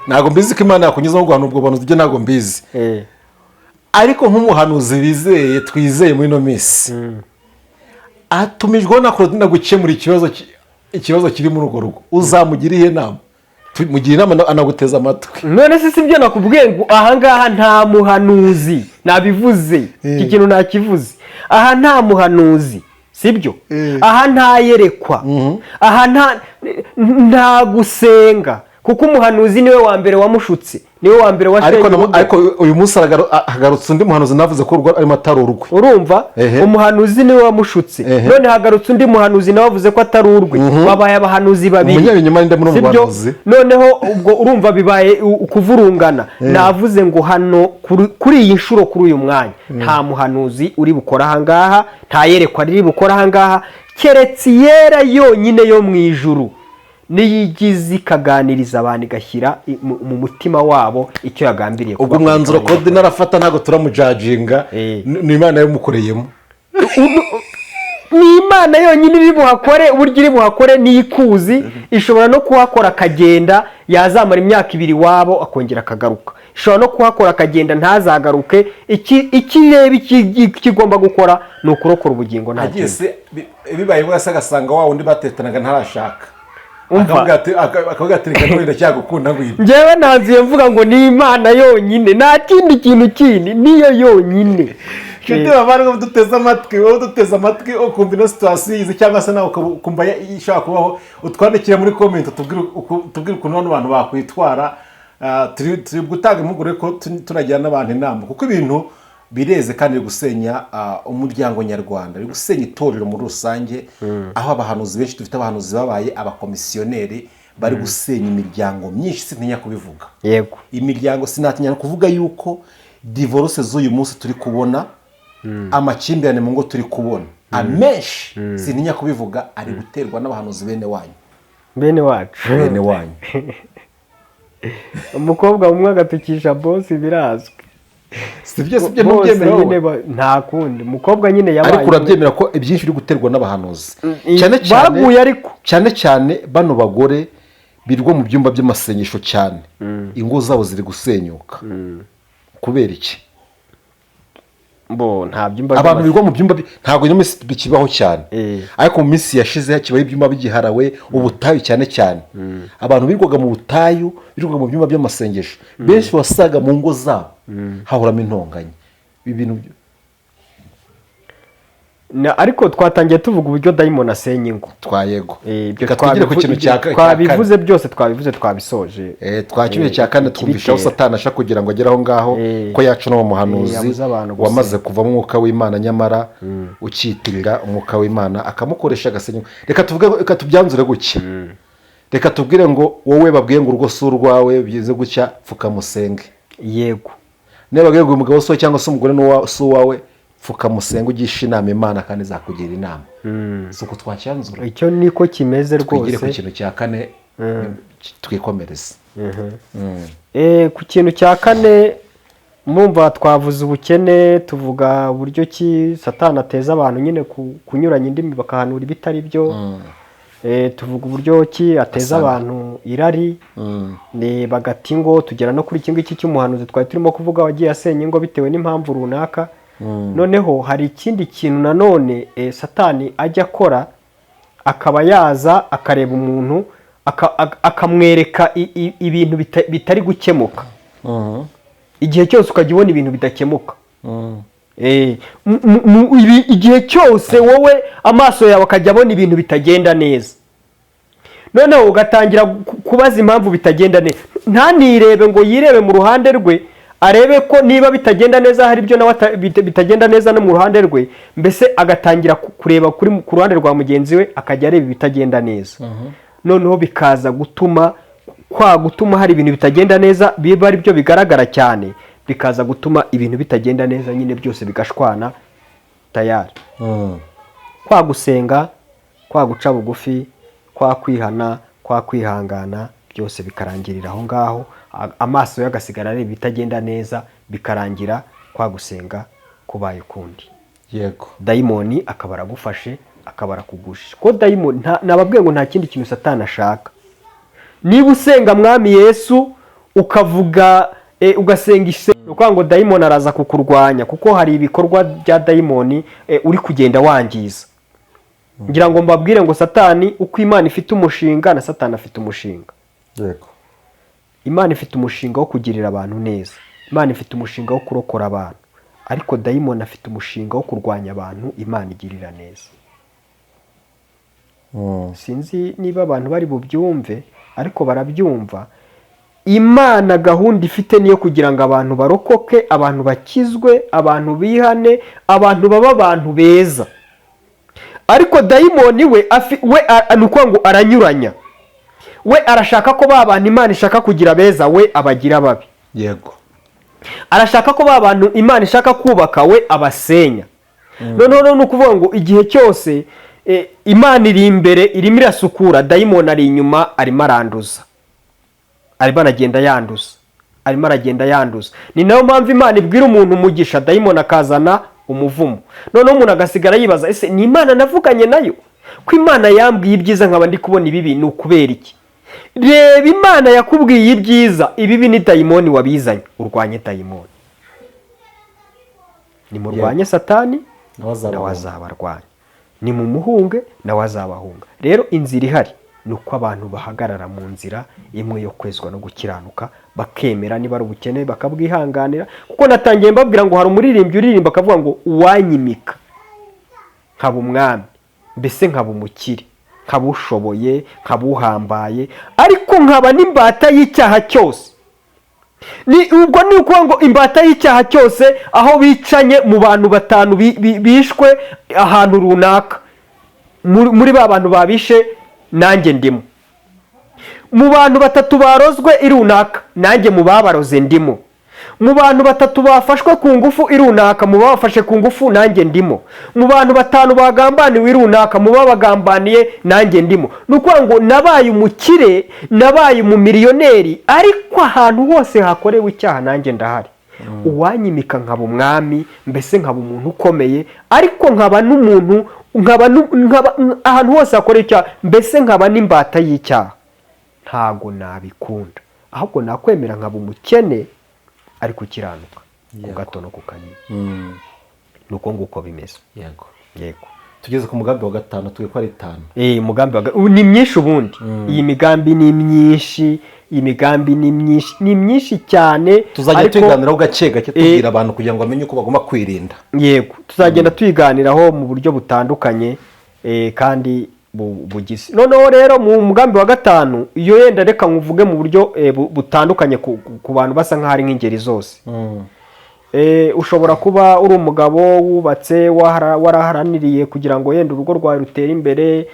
ntabwo mbizi ko Imana yakunyuzaho guhana ubwo buhanuzi ibyo ntabwo mbizi ariko nk'umuhanuzi bizeye twizeye muri ino minsi atumijweho na Claudine gukemura ikibazo kiri muri urwo rugo uzamugira ihe nama mugira inama anaguteza amatwi none se sibyo nakubwiye ngo ahangaha nta muhanuzi nabivuze iki kintu nakivuze aha nta muhanuzi sibyo aha nta yerekwa aha nta gusenga kuko umuhanuzi niwe wa mbere wamushutse niwe wa mbere ariko uyu munsi hagarutse undi muhanuzi navuze ko arimo atari urwe urumva umuhanuzi niwe wamushutse none hagarutse undi muhanuzi nawe avuze ko atari urwe babaye abahanuzi babiri umunyabinyoma n'indi muri umuhanuzi noneho ubwo urumva bibaye kuvurungana navuze ngo hano kuri iyi nshuro kuri uyu mwanya nta muhanuzi uri bukora ahangaha nta yerekwa riri bukora ahangaha keretse yera yonyine yo mu ijuru niyigize ikaganiriza abantu igashyira mu mutima wabo icyo yagambiriye ubwo umwanzuro Claudine arafata ntabwo turamujajinga ni Imana yamukoreyemo ni Imana yonyine iri buhakore uburyo iri buhakore n'ikuzi ishobora no kuhakora akagenda yazamara imyaka 2 iwabo akongera akagaruka ishobora no kuhakora akagenda ntazagaruke ikireba ikigomba gukora ni ukurokora ubugingo nta kintu bibaye wese agasanga wa wundi batetanaga ntarashaka akavuga ati reka none ndacyagukunda ngwino njyewe naziye mvuga ngo ni Imana yonyine nta kindi kintu kindi niyo yonyine Shiti bavana ngo duteze amatwi ukumva ino situation yize cyangwa se nawe ukumva ishaka kubaho utwandikira muri comment tubwire ukuntu abantu bakwitwara turi gutanga impuguro ko tunagira n'abantu inama kuko ibintu bireze kandi gusenya umuryango nyarwanda biri gusenya itorero muri rusange aho abahanuzi benshi dufite abahanuzi babaye abakomisiyoneri bari gusenya imiryango myinshi sintinya kubivuga yego imiryango sinatinya kuvuga yuko divorce z'uyu munsi turi kubona amakimbirane mu ngo turi kubona amenshi sintinya kubivuga ari guterwa n'abahanuzi bene wanyu umukobwa umwe agatukisha boss birazwi sibyo ntubyemera nta kundi umukobwa nyine yabaye ariko urabyemera ko ibyinshi biri guterwa n'abahanuzi cyane cyane bano bagore birwa mu byumba by'amasengesho cyane ingo zabo ziri gusenyuka kubera iki nta byumba abantu birwa mu byumba ntabwo nyuma bikibaho cyane ariko mu minsi yashize kibaho ibyumba bigiharawe ubutayu cyane abantu birwaga mu butayu birwaga mu byumba by'amasengesho benshi wasaga mu ngo zabo hahoramo intonganya ibintu ariko twatangiye tuvuga uburyo dayimoni asenya ingo twayego ibyo reka twigire ku kintu cya kane twabivuze byose twabivuze twabisoje twakiriye cya kane twumvisha aho satani ashaka kugira ngo agere aho ngaho ko yacu no mu muhanuzi wamaze kuvamo umwuka w'Imana nyamara ukitirira umwuka w'Imana akamukoresha agasenya. Reka tubyanzure guke, reka tubwire ngo wowe babwiye ngo urugo si urwawe bigize gutya pfuka musenge. Yego, niba babwiye ngo umugabo so cyangwa se umugore si uwawe pfuka musenge ugisha inama Imana kandi izakugira inama. Si uko twacyanzura, icyo niko kimeze rwose. Twigire ku kintu cya kane twikomereze. Ku kintu cya kane mwumva twavuze ubukene, tuvuga uburyo ki satani ateza abantu nyine kunyuranya indimi bakahanura ibitari byo. Tuvuga uburyo ki ateza abantu irari bagata ingo, tugera no kuri iki ngiki cy'umuhanuzi twari turimo kuvuga wagiye asenya ingo bitewe n'impamvu runaka. Noneho hari ikindi kintu nanone satani ajya akora, akaba yaza akareba umuntu akamwereka ibintu bitari gukemuka. Igihe cyose ukajya ubona ibintu bidakemuka. Igihe cyose wowe amaso yawe akajya abona ibintu bitagenda neza, noneho ugatangira kubaza impamvu bitagenda neza. Ntanirebe ngo yirebe mu ruhande rwe arebe ko niba bitagenda neza hari ibyo nawe bitagenda neza no mu ruhande rwe, mbese agatangira kureba ku ruhande rwa mugenzi we akajya areba ibitagenda neza. Noneho bikaza gutuma hari ibintu bitagenda neza, biba ari byo bigaragara cyane, bikaza gutuma ibintu bitagenda neza nyine byose bigashwana tayari. Kwa gusenga, kwa guca bugufi, kwa kwihana, kwa kwihangana, byose bikarangirira aho ngaho. Amaso y'agasigara areba ibitagenda neza, bikarangira kwa gusenga kubaye ukundi. Yego, dayimoni akaba aragufashe, akaba arakugusha. Ko dayimoni nababwiye ngo nta kindi kintu satani ashaka. Niba usenga mwami Yesu ukavuga ugasenga uko ngo dayimoni araza kukurwanya, kuko hari ibikorwa bya dayimoni uri kugenda wangiza. Ngira ngo mbabwire ngo satani uko Imana ifite umushinga na satani afite umushinga. Yego, Imana ifite umushinga wo kugirira abantu neza, Imana ifite umushinga wo kurokora abantu, ariko dayimoni afite umushinga wo kurwanya abantu Imana igirira neza. Sinzi niba abantu bari bubyumve, ariko barabyumva. Imana gahunda ifite niyo kugira ngo abantu barokoke, abantu bakizwe, abantu bihane, abantu baba abantu beza. Ariko dayimoni we nuko ngo aranyuranya. We arashaka ko ba bantu Imana ishaka kugira beza we abagira babi. Yego, arashaka ko ba bantu Imana ishaka kubaka we abasenya. Noneho ni ukuvuga ngo igihe cyose Imana iri imbere irimo irasukura, dayimoni ari inyuma arimo aranduza, arimo aragenda yanduza. Ni nayo mpamvu Imana ibwira umuntu umugisha, dayimoni akazana umuvumo. Noneho umuntu agasigara yibaza, ese ni Imana navuganye nayo? Ko Imana yambwiye ibyiza nkaba ndi kubona ibibi, ni ukubera iki? Reba, Imana yakubwiye ibyiza, ibibi ni dayimoni wabizanye. Urwanye dayimoni, nimurwanye satani nawe azabarwanya, nimumuhunge nawe azabahunga. Rero inzira ihari ni uko abantu bahagarara mu nzira imwe yo kwezwa no gukiranuka, bakemera niba ari ubukene bakabwihanganira. Kuko natangiye mbabwira ngo hari umuririmbyi uririmba akavuga ngo uwanyimika nkaba umwami, mbese nkaba umukire, nkaba ushoboye, nkaba uhambaye, ariko nkaba n'imbata y'icyaha cyose. Ubwo ni ukuvuga ngo imbata y'icyaha cyose, aho bicanye mu bantu 5 bishwe ahantu runaka, muri ba bantu babishe nanjye ndimo. Mu bantu 3 barozwe irunaka, nanjye mu babaroze ndimo. Mu bantu 3 bafashwe ku ngufu irunaka, mu babafashe ku ngufu nanjye ndimo. Mu bantu 5 bagambaniwe irunaka, mu babagambaniye nanjye ndimo. Nuko ngo nabaye umukire, nabaye umumiliyoneri, ariko ahantu hose hakorewe icyaha nanjye ndahari. Uwanyimika nkaba umwami, mbese nkaba umuntu ukomeye, ariko nkaba n'umuntu ahantu hose hakorewe icyaha, mbese nkaba n'imbata y'icyaha. Ntago nabikunda, ahubwo nakwemera nkaba umukene ariko ukiranuka ku gato no ku kanini. Nuko nguko bimeze. Yego, yego. tugeze ku mugambi wa gatanu tuwe ko ari 5. Umugambi ni myinshi ubundi. Iyi migambi ni myinshi, iyi migambi ni myinshi cyane. Tuzajya tuganiraho gake gake tubwira abantu kugira ngo bamenye uko bagomba kwirinda. Yego, tuzagenda tuyiganiraho mu buryo butandukanye kandi bugize. Noneho rero mu mugambi wa gatanu iyo yenda reka nkuvuge mu buryo butandukanye ku bantu basa nk'aho ari nk'ingeri zose. Ushobora kuba uri umugabo wubatse waraharaniriye kugira ngo yenda urugo rwawe rutere imbere,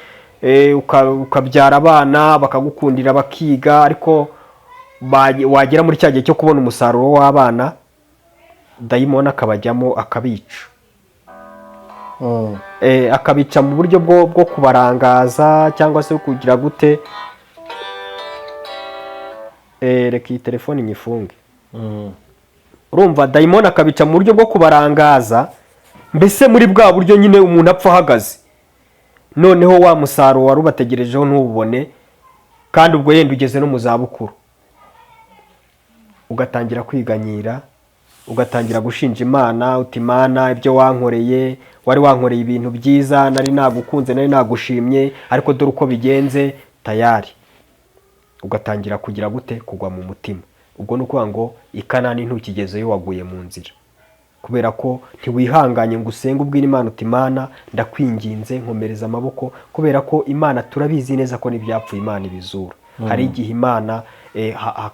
ukabyara abana bakagukundira bakiga, ariko wagera muri cya gihe cyo kubona umusaruro w'abana dayimoni akabajyamo akabica. Akabica mu buryo bwo kubarangaza cyangwa se kugira gute. Reka iyi telefone nyifunge. Urumva dayimoni akabica mu buryo bwo kubarangaza, mbese muri bwa buryo nyine umuntu apfa ahagaze, noneho wa musaruro wari ubategerejeho ntubone, kandi ubwo yenda ugeze no mu zabukuru ugatangira kwiganyira, ugatangira gushinja Imana, uti Imana ibyo wankoreye, wari wankoreye ibintu byiza, nari nagukunze, nari nagushimye, ariko dore uko bigenze tayari. Ugatangira kugira gute? Kugwa mu mutima. Ubwo ni ukuvuga ngo i Kanani ntukigezeyo, waguye mu nzira, kubera ko ntiwihanganye ngo usenge ubwira Imana uti Imana ndakwinginze nkomereza amaboko, kubera ko Imana turabizi neza ko n'ibyapfuye Imana ibizura. Hari igihe Imana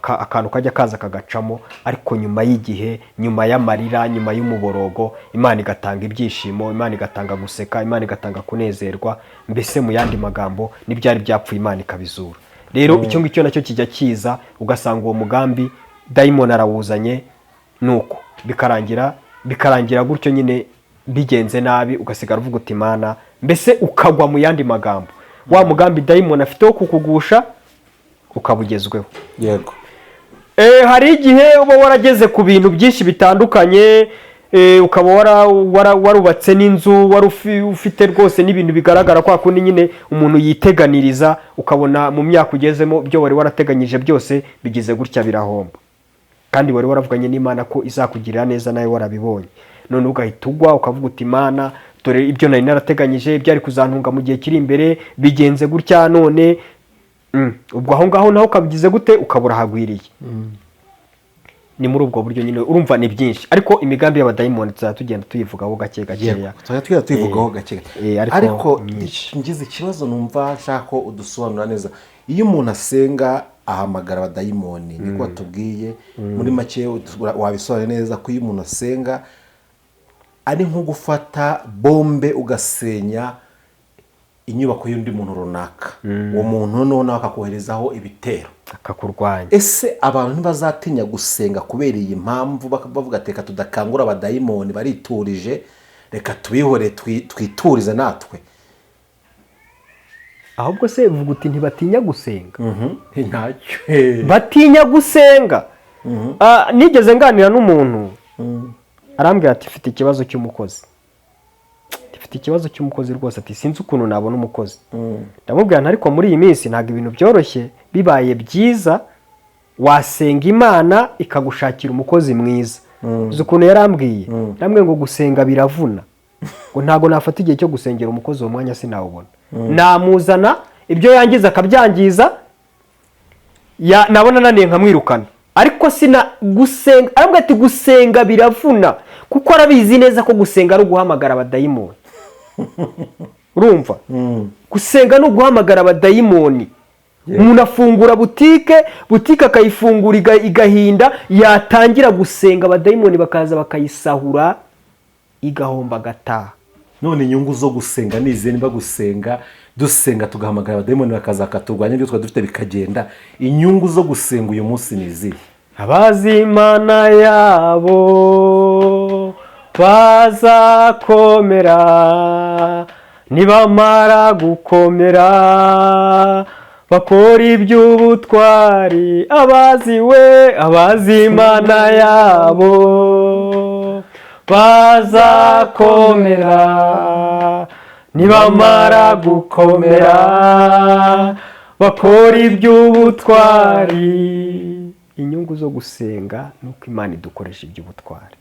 akantu kajya kaza kagacamo, ariko nyuma y'igihe, nyuma y'amarira, nyuma y'umuborogo, Imana igatanga ibyishimo, Imana igatanga guseka, Imana igatanga kunezerwa. Mbese mu yandi magambo n'ibyari byapfuye Imana ikabizura. Rero icyo ngicyo nacyo kijya kiza, ugasanga uwo mugambi dayimoni arawuzanye, nuko bikarangira gutyo nyine bigenze nabi, ugasigara uvuga uti Imana, mbese ukagwa mu yandi magambo wa mugambi dayimoni afite wo kukugusha ukabugezweho. Yego. Hari igihe uba warageze ku bintu byinshi bitandukanye, ukaba warubatse n'inzu, ufite rwose n'ibintu bigaragara kwa kundi nyine umuntu yiteganiriza, ukabona mu myaka ugezemo byo wari warateganyije byose bigize gutya birahomba, kandi wari waravuganye n'Imana ko izakugirira neza, nawe warabibonye. None ugahita ugwa ukavuga uti Imana, dore ibyo nari narateganyije byari kuzantunga mu gihe kiri imbere bigenze gutya, none ubwo aho ngaho naho ukabigize gute? Ukabura hagwiriye. Ni muri ubwo buryo nyine, urumva ni byinshi, ariko imigambi y'abadayimoni tugenda tuyivugaho gake gakeya. Tugenda tuyivugaho gake. Ariko ngize ikibazo numva nshaka ko udusobanura neza. Iyo umuntu asenga ahamagara abadayimoni, niko watubwiye muri make, wabisobanura neza ko iyo umuntu asenga ari nko gufata bombe ugasenya inyubako y'undi muntu runaka. Uwo muntu noneho akakoherezaho ibitero, akakurwanya. Ese abantu ntibazatinya gusenga kubera iyi mpamvu, bavuga ati reka tudakangura abadayimoni bariturije, reka tubihore twiturize natwe? Ahubwo se uvuga uti ntibatinya gusenga? Ntacyo batinya gusenga. Nigeze nganira n'umuntu arambwira ati mfite ikibazo cy'umukozi, rwose ati sinzi ukuntu nabona umukozi. Ndamubwira ariko muri iyi minsi ntabwo ibintu byoroshye, bibaye byiza wasenga Imana ikagushakira umukozi mwiza. Uzi ukuntu yarambwiye? Ndamubwiye ngo gusenga biravuna, ngo ntabwo nafata igihe cyo gusengera umukozi uwo mwanya sinawubona. Namuzana ibyo yangiza akabyangiza, nabona naniye nkamwirukana, ariko sina gusenga. Arambwira ati gusenga biravuna, kuko arabizi neza ko gusenga ari uguhamagara abadayimoni. Urumva? Gusenga ni uguhamagara abadayimoni. Umuntu afungura butike akayifungura igahinda, yatangira gusenga abadayimoni bakaza bakayisahura, igahomba gataha. None inyungu zo gusenga ni izihe? Niba dusenga tugahamagara abadayimoni bakaza katurwanya, ibyo dufite bikagenda, inyungu zo gusenga uyu munsi ni izihe? Abazi Imana yabo bazakomera, nibamara gukomera bakora iby'ubutwari. Abazi Imana yabo bazakomera, nibamara gukomera bakora iby'ubutwari. Inyungu zo gusenga nuko Imana idukoresha iby'ubutwari.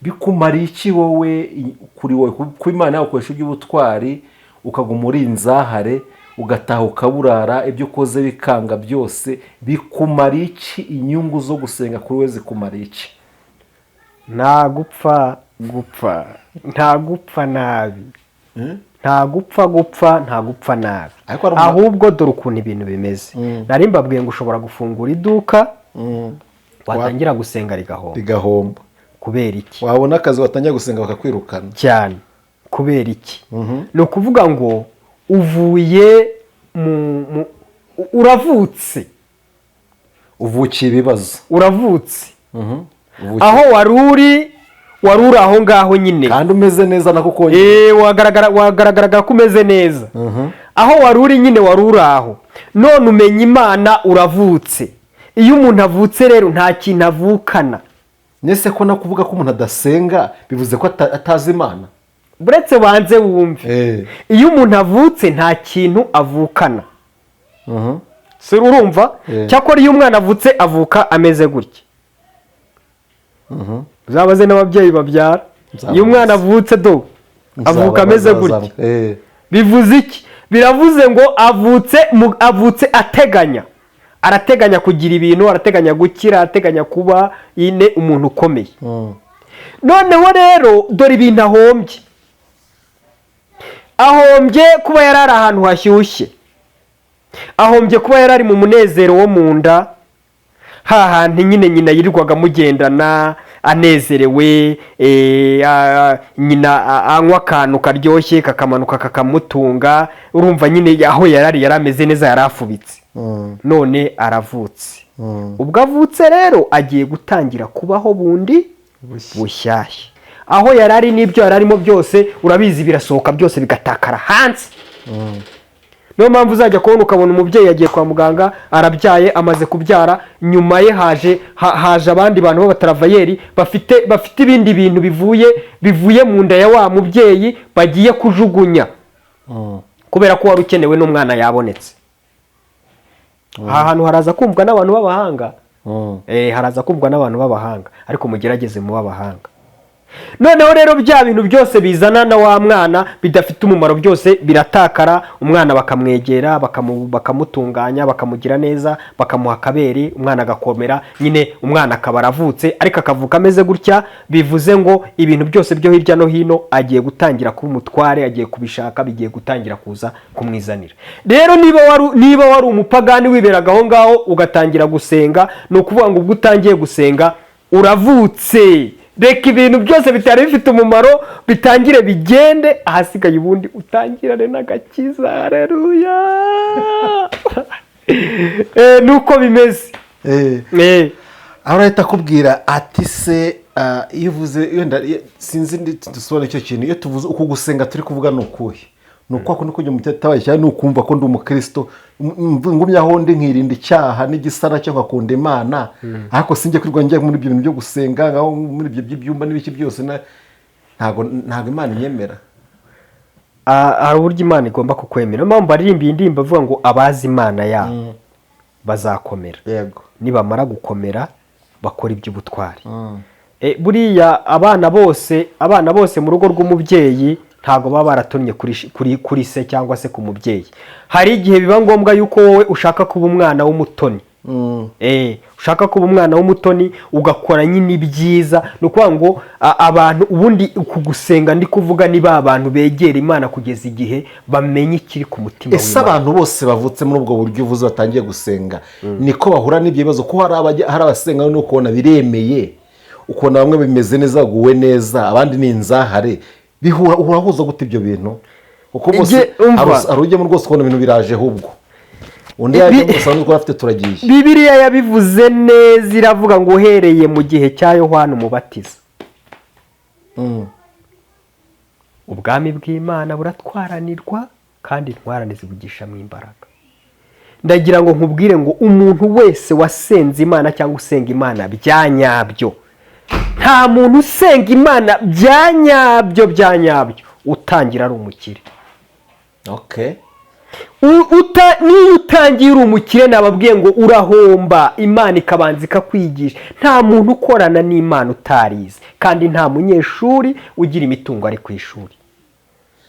bikumariye iki wowe kuri wowe ku Imana yawe ukoresha iby'ubutwari ukaguma uri inzahare ugataha ukaburara ibyo ukoze bikanga byose bikumariye iki inyungu zo gusenga kuri we zikumariye iki? nta gupfa nabi, nta gupfa nabi, ahubwo dore ukuntu ibintu bimeze. nari mbabwiye ngo ushobora gufungura iduka watangira gusenga rigahomba. kubera iki? wabona akazi watangira gusenga bakakwirukana cyane. kubera iki? ni ukuvuga ngo uvuye uravutse, uvukiye ibibazo, uravutse aho wari uri aho ngaho nyine kandi umeze neza nako wagaragara ko umeze neza. aho wari uri nyine wari uri aho, none umenya Imana uravutse. iyo umuntu avutse rero nta kintu avukana. nese ko nakuvuga ko umuntu adasenga bivuze ko atazi Imana? buretse banze wumve, iyo umuntu avutse nta kintu avukana. si urumva? cyakora iyo umwana avutse avuka ameze gutya. uzabaze n'ababyeyi babyara, iyo umwana avutse avuka ameze gutya. bivuze iki? biravuze ngo avutse arateganya kugira ibintu, arateganya gukira, arateganya kuba ine umuntu ukomeye. noneho rero dore ibintu ahombye kuba yari ari ahantu hashyushye, ahombye kuba yari ari mu munezero wo mu nda, hahandi nyine nyina yirirwaga amugendana anezerewe, nyina anywa akantu karyoshye kakamanuka kakamutunga. urumva nyine aho yari ameze neza, yari afubitse. none aravutse. ubwo avutse rero agiye gutangira kubaho bundi bushyashya. aho yari ari n'ibyo yari arimo byose urabizi birasohoka byose bigatakara hanze. niyo mpamvu uzajya kubona ukabona umubyeyi yagiye kwa muganga arabyaye, amaze kubyara nyuma ye haje abandi bantu b'abataravayeri bafite ibindi bintu bivuye mu nda ya wa mubyeyi bagiye kujugunya, kubera ko wari ukenewe n'umwana yabonetse. aha hantu haraza kumvwa n'abantu b'abahanga, haraza kumvwa n'abantu b'abahanga, ariko mugerageze mu b'abahanga. noneho rero bya bintu byose bizana na wa mwana bidafite umumaro byose biratakara. umwana bakamwegera, bakamutunganya, bakamugira neza, bakamuha akabere, umwana agakomera. nyine umwana akaba aravutse, ariko akavuka ameze gutya. bivuze ngo ibintu byose byo hirya no hino agiye gutangira kuba umutware, agiye kubishaka, bigiye gutangira kuza kumwizanira. rero niba wari umupagani wiberaga aho ngaho ugatangira gusenga, ni ukuvuga ngo ubwo utangiye gusenga uravutse. reka ibintu byose bitari bifite umumaro bitangire bigende, ahasigaye ubundi utangirane n'agakiza. Haleluya! nuko bimeze. aho arahita akubwira ati se iyo uvuze wenda sinzi dusobanura icyo kintu, iyo tuvuze uku gusenga turi kuvuga ni ukuhe? ni ukwako ni kujya mu cyatabaye cyane, ni ukumva ko ndi umukristo ngumya aho ndi nkirinda icyaha n'igisara cyo ngakunda Imana, ariko sinjye kwirwa njya muri ibyo bintu byo gusenga ngaho muri ibyo by'ibyumba n'ibiki byose. ntago Imana inyemera. hari uburyo Imana igomba kukwemera. mpamvu baririmba iyi ndirimbo avuga ngo abazi Imana yabo bazakomera. yego, nibamara gukomera bakora iby'ubutwari. buriya abana bose mu rugo rw'umubyeyi ntabwo baba baratonye kuri se cyangwa se ku mubyeyi. hari igihe biba ngombwa yuko wowe ushaka kuba umwana w'umutoni. ushaka kuba umwana w'umutoni ugakora nyine ibyiza. ni ukuvuga ngo abantu ubundi uku gusenga ndi kuvuga ni ba bantu begera Imana kugeza igihe bamenye ikiri ku mutima w'Imana. ese abantu bose bavutse muri ubwo buryo uvuze batangiye gusenga niko bahura n'ibyo bibazo? ko hari abasenga no kubona biremeye, ukabona bamwe bimeze neza, baguwe neza, abandi ni inzahare. urahuza gute ibyo bintu? kuko bose hari ujyamo rwose ukabona ibintu biraje, ahubwo undi yajya gusa n'ubwo afite turagiye. Bibiliya yabivuze neza, iravuga ngo uhereye mu gihe cya Yohana Umubatiza ubwami bw'Imana buratwaranirwa kandi intwarane zibugishamo imbaraga. ndagira ngo nkubwire ngo umuntu wese wasenze Imana cyangwa usenga Imana bya nyabyo, nta muntu usenga Imana bya nyabyo utangira ari umukire. niyo utangiye uri umukire nababwiye ngo urahomba, imana ikabanza ikakwigisha. nta muntu ukorana n'imana utarize, kandi nta munyeshuri ugira imitungo ari ku ishuri.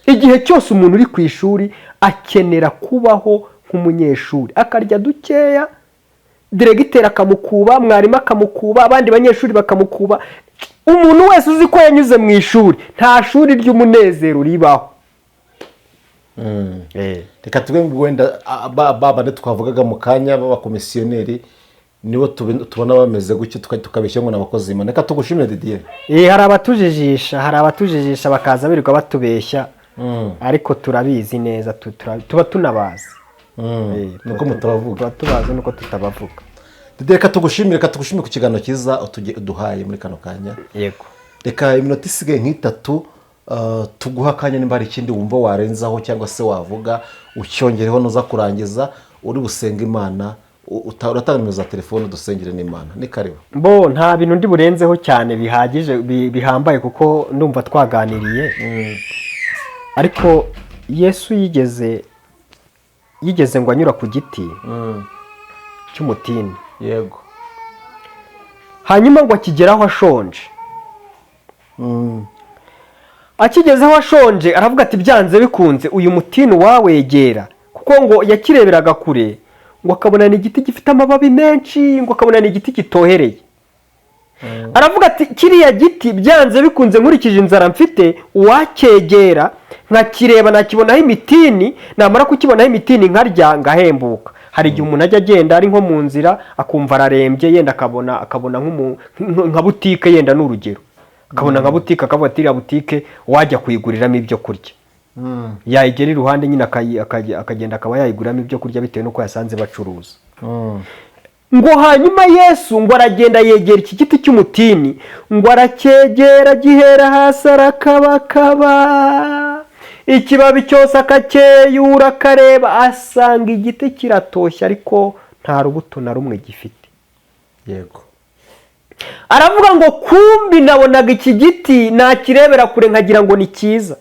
igihe cyose umuntu uri ku ishuri akenera kubaho nk'umunyeshuri, akarya dukeya, diregiteri akamukuba, mwarimu akamukuba, abandi banyeshuri bakamukuba. umuntu wese uzi ko yanyuze mu ishuri, nta shuri ry'umunezero ribaho. reka tube wenda baba twavugaga mu kanya b'abakomisiyoneri nibo tubona bameze gutyo tukabeshya ngo n'abakozi b'Imana. Reka tugushimire Didier. hari abatujijisha bakaza birirwa batubeshya, ariko turabizi neza, tuba tunabazi. nuko mutabavuga, tuba tubazi nuko tutabavuga. Didier, reka tugushimire ku kiganiro cyiza uduhaye muri kano kanya. Yego, reka iminota isigaye nk'itatu tuguha akanya nimba hari ikindi wumva warenzaho cyangwa se wavuga ucyongereho nuza kurangiza uri busenga Imana. Uratanga nimero za telefone dusengere n'Imana. Ni karibu. nta bintu ndi burenzeho cyane bihagije bihambaye kuko ndumva twaganiriye. ariko Yesu yigeze ngo anyura ku giti cy'umutini. Yego. hanyuma ngo akigeraho ashonje. akigezeho ashonje aravuga ati byanze bikunze uyu mutini wawegera, kuko ngo yakireberaga kure, ngo akabona ni igiti gifite amababi menshi, ngo akabona ni igiti gitohereye. aravuga ati kiriya giti byanze bikunze nkurikije inzara mfite, uwacyegera nkakireba nakibonaho imitini, namara kukibonaho imitini nkarya ngahembuka. hari igihe umuntu ajya agenda ari nko mu nzira akumva ararembye, yenda akabona nka butike, yenda n'urugero akabona nka butike, akavuga ati iriya butike wajya kuyiguriramo ibyo kurya. yayigera iruhande nyine akagenda akaba yayiguriramo ibyo kurya bitewe n'uko yasanze bacuruza. ngo hanyuma Yesu ngo aragenda yegera iki giti cy'umutini, ngo aracyegera gihera hasi arakabakaba, ikibabi cyose akacyeyura akareba, asanga igiti kiratoshye ariko nta rubuto na rumwe gifite. Yego. aravuga ngo kumbi nabonaga iki giti nakirebera kure nkagira ngo ni cyiza,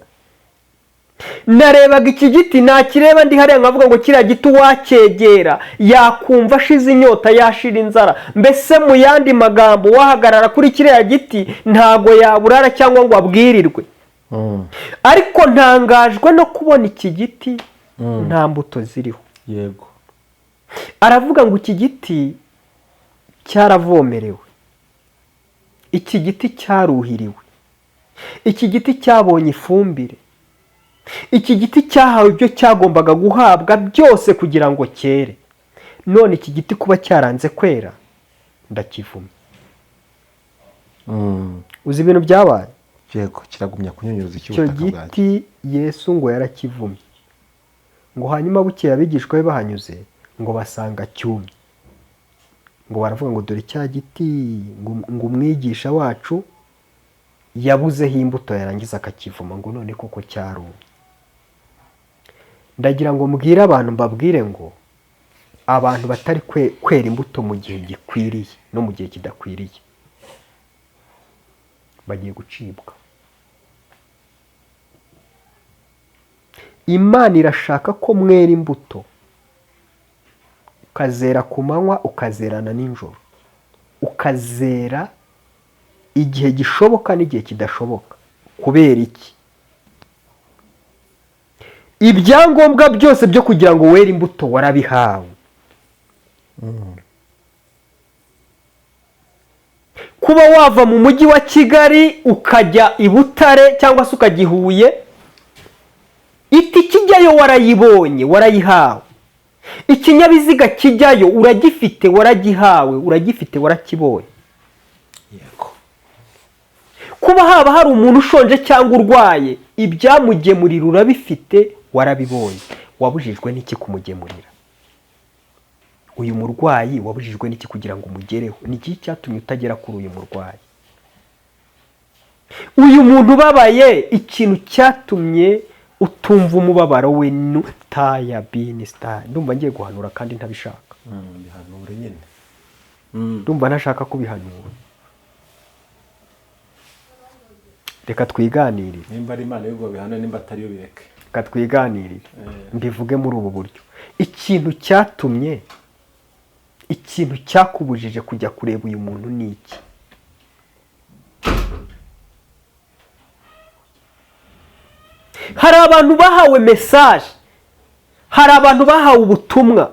narebaga iki giti nakireba ndi hariya nkavuga ngo kiriya giti wacyegera yakumva ashize inyota, yashira inzara, mbese mu yandi magambo wahagarara kuri kiriya giti ntago yaburara cyangwa ngo abwirirwe. ariko ntangajwe no kubona iki giti nta mbuto ziriho. Yego. aravuga ngo iki giti cyaravomerewe, iki giti cyaruhiriwe, iki giti cyabonye ifumbire, iki giti cyahawe ibyo cyagombaga guhabwa byose kugira ngo cyere. none iki giti kuba cyaranze kwera ndakivumye. uzi ibintu byabaye? Yego, kiragumya kunyunyuza icyo icyubutaka bwanjye. giti Yesu ngo yarakivumye. ngo hanyuma bukeye abigishwa be bahanyuze ngo basanga cyumye. ngo baravuga ngo dore cya giti ngo umwigisha wacu yabuzeho imbuto yarangiza akakivuma, ngo none koko cyarumye. ndagira ngo mbwire abantu, mbabwire ngo abantu batari kwera imbuto mu gihe gikwiriye no mu gihe kidakwiriye bagiye gucibwa. Imana irashaka ko mwera imbuto, ukazera ku manywa ukazerana nijoro, ukazera igihe gishoboka n'igihe kidashoboka. kubera iki? ibyangombwa byose byo kugira ngo were imbuto warabihawe. kuba wava mu mujyi wa Kigali ukajya i Butare cyangwa se ukajya i Huye, itike ijyayo warayibonye, warayihawe. ikinyabiziga kijyayo uragifite, waragihawe, uragifite, warakibonye. Yego. kuba haba hari umuntu ushonje cyangwa urwaye, ibyamugemurira urabifite, warabibonye. wabujijwe n'iki kumugemurira? uyu murwayi wabujijwe n'iki kugira ngo umugereho? ni iki cyatumye utagera kuri uyu murwayi? uyu muntu ubabaye, ikintu cyatumye utumva umubabaro we nutaya binisita. ndumva ngiye guhanura kandi ntabishaka. bihanure nyine. ndumva ntashaka kubihanura. reka twiganirire. nimba ari Imana y'ubwo bihana, nimba atari yo bireke. katwiganirire mbivuge muri ubu buryo. Ikintu cyakubujije kujya kureba uyu muntu ni iki? Hari abantu bahawe message, hari abantu bahawe ubutumwa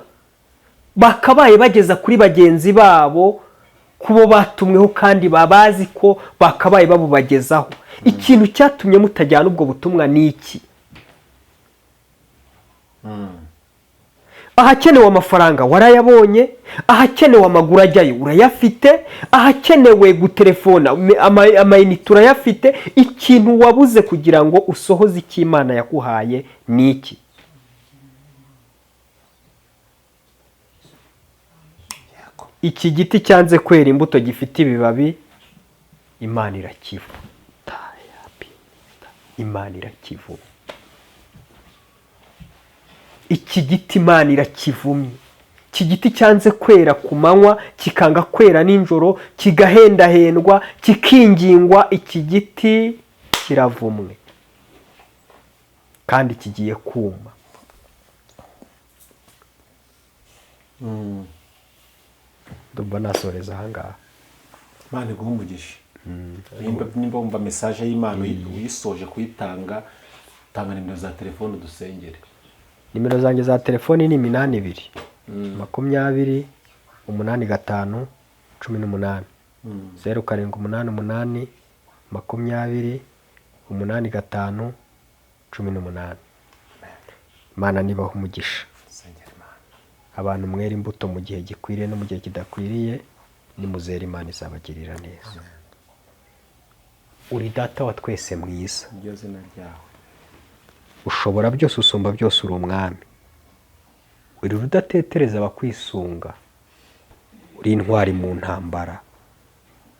bakabaye bageza kuri bagenzi babo kubo batumweho kandi babazi ko bakabaye babubagezaho. Ikintu cyatumye mutajyana ubwo butumwa ni iki? Ahakenewe amafaranga warayabonye, ahakenewe amaguru ajyayo urayafite, ahakenewe gutelefona amayinite urayafite. Ikintu wabuze kugira ngo usohoze icyo Imana yakuhaye ni iki? Iki giti cyanze kwera imbuto gifite ibibabi, Imana irakivuta. Imana irakivuta. Iki giti Imana irakivumye. Iki giti cyanze kwera ku manywa kikanga kwera nijoro, kigahendahendwa, kikingingwa, iki giti kiravumwe kandi kigiye kuma. Ndumva nasoreza ahangaha. Imana iguhe umugisha. Nimba wumva message y'Imana uyisoje kuyitanga, tanga nimero za telefone dusengere. Nimero zanjye za telefoni ni 82 20 85 18 0788 20 85 18. Imana nibaho umugisha. Abantu mwera imbuto mu gihe gikwiriye no mu gihe kidakwiriye, nimuzera Imana izabagirira neza. Uri data wa twese mwiza, iryo zina ryawe. Ushobora byose, usumba byose, uri umwami. Uri rudatetereza abakwisunga, uri intwari mu ntambara,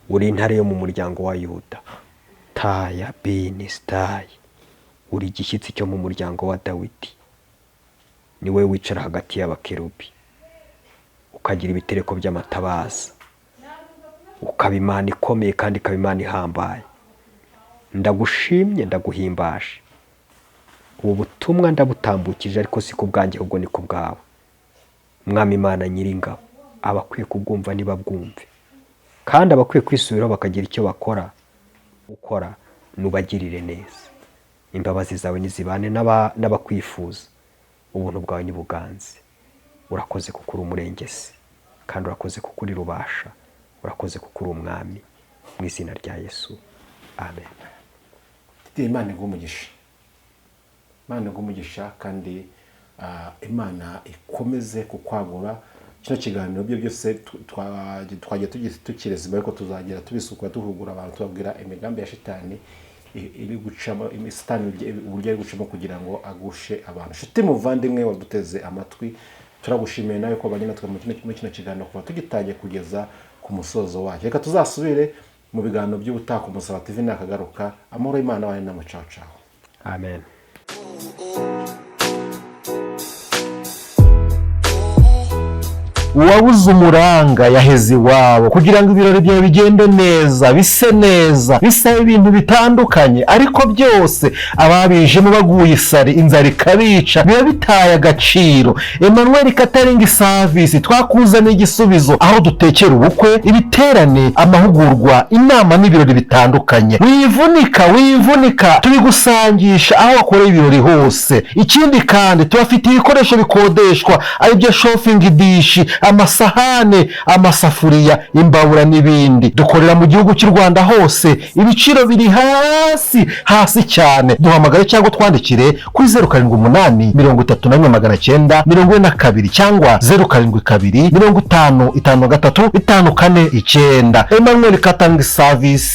uri intare yo mu muryango wa Yuda. Taya bini stayi, uri igishyitsi cyo mu muryango wa Dawidi. Ni wowe wicara hagati y'abakerubi, ukagira ibitereko by'amatabaza, ukaba Imana ikomeye kandi ukaba Imana ihambaye. Ndagushimye, ndaguhimbaje. Ubu butumwa ndabutambukije, ariko si ku bwanjye ahubwo ni ku bwawe. Mwami Imana Nyiringabo, abakwiye kubwumva niba bwumve, kandi abakwiye kwisubiraho bakagira icyo ukora nubagirire neza. Imbabazi zawe nizibane n'abakwifuza, ubuntu bwawe nibuganze. Urakoze kuko uri umurengezi, kandi urakoze kuko uri rubasha, urakoze kuko uri umwami. Mu izina rya Yesu, amen. Imana iguhe umugisha. Imana iguhe umugisha, kandi Imana ikomeze kukwagura. Kino kiganiro byo byose twagiye tukirezima, ariko tuzagera tubisukura tuhugura abantu, tubabwira imigambi ya shitani iri gucamo, Satani uburyo ari gucamo kugira ngo agushe abantu. Shiti muvandimwe waduteze amatwi, turagushimiye nawe ko abanye natwe muri kino kiganiro kuva tugitangiye kugeza ku musozo wacyo. Reka tuzasubire mu biganiro by'ubutaha ku Musaraba TV nakagaruka. Amahoro y'Imana abane namwe. Ciao ciao. Amen. Uwabuze umuranga yaheze iwabo kugira ngo ibirori byawe bigende neza, bise neza, bisaba ibintu bitandukanye, ariko byose ababijemo baguye isari, inzara ikabica, biba bitaye agaciro. Emmanuel Catering Service twakuzaniye igisubizo, aho dutekera ubukwe, ibiterane, amahugurwa, inama n'ibirori bitandukanye. Wivunika tubigusangisha aho wakoreye ibirori hose. Ikindi kandi tubafitiye ibikoresho bikodeshwa, ari byo shopping dish, amasahane, amasafuriya, imbabura n'ibindi. Dukorera mu gihugu cy'u Rwanda hose, ibiciro biri hasi cyane. Duhamagare cyangwa twandikire kuri 078 31 942 cyangwa 072 50 53 54 9. Emmanuel Catering Service.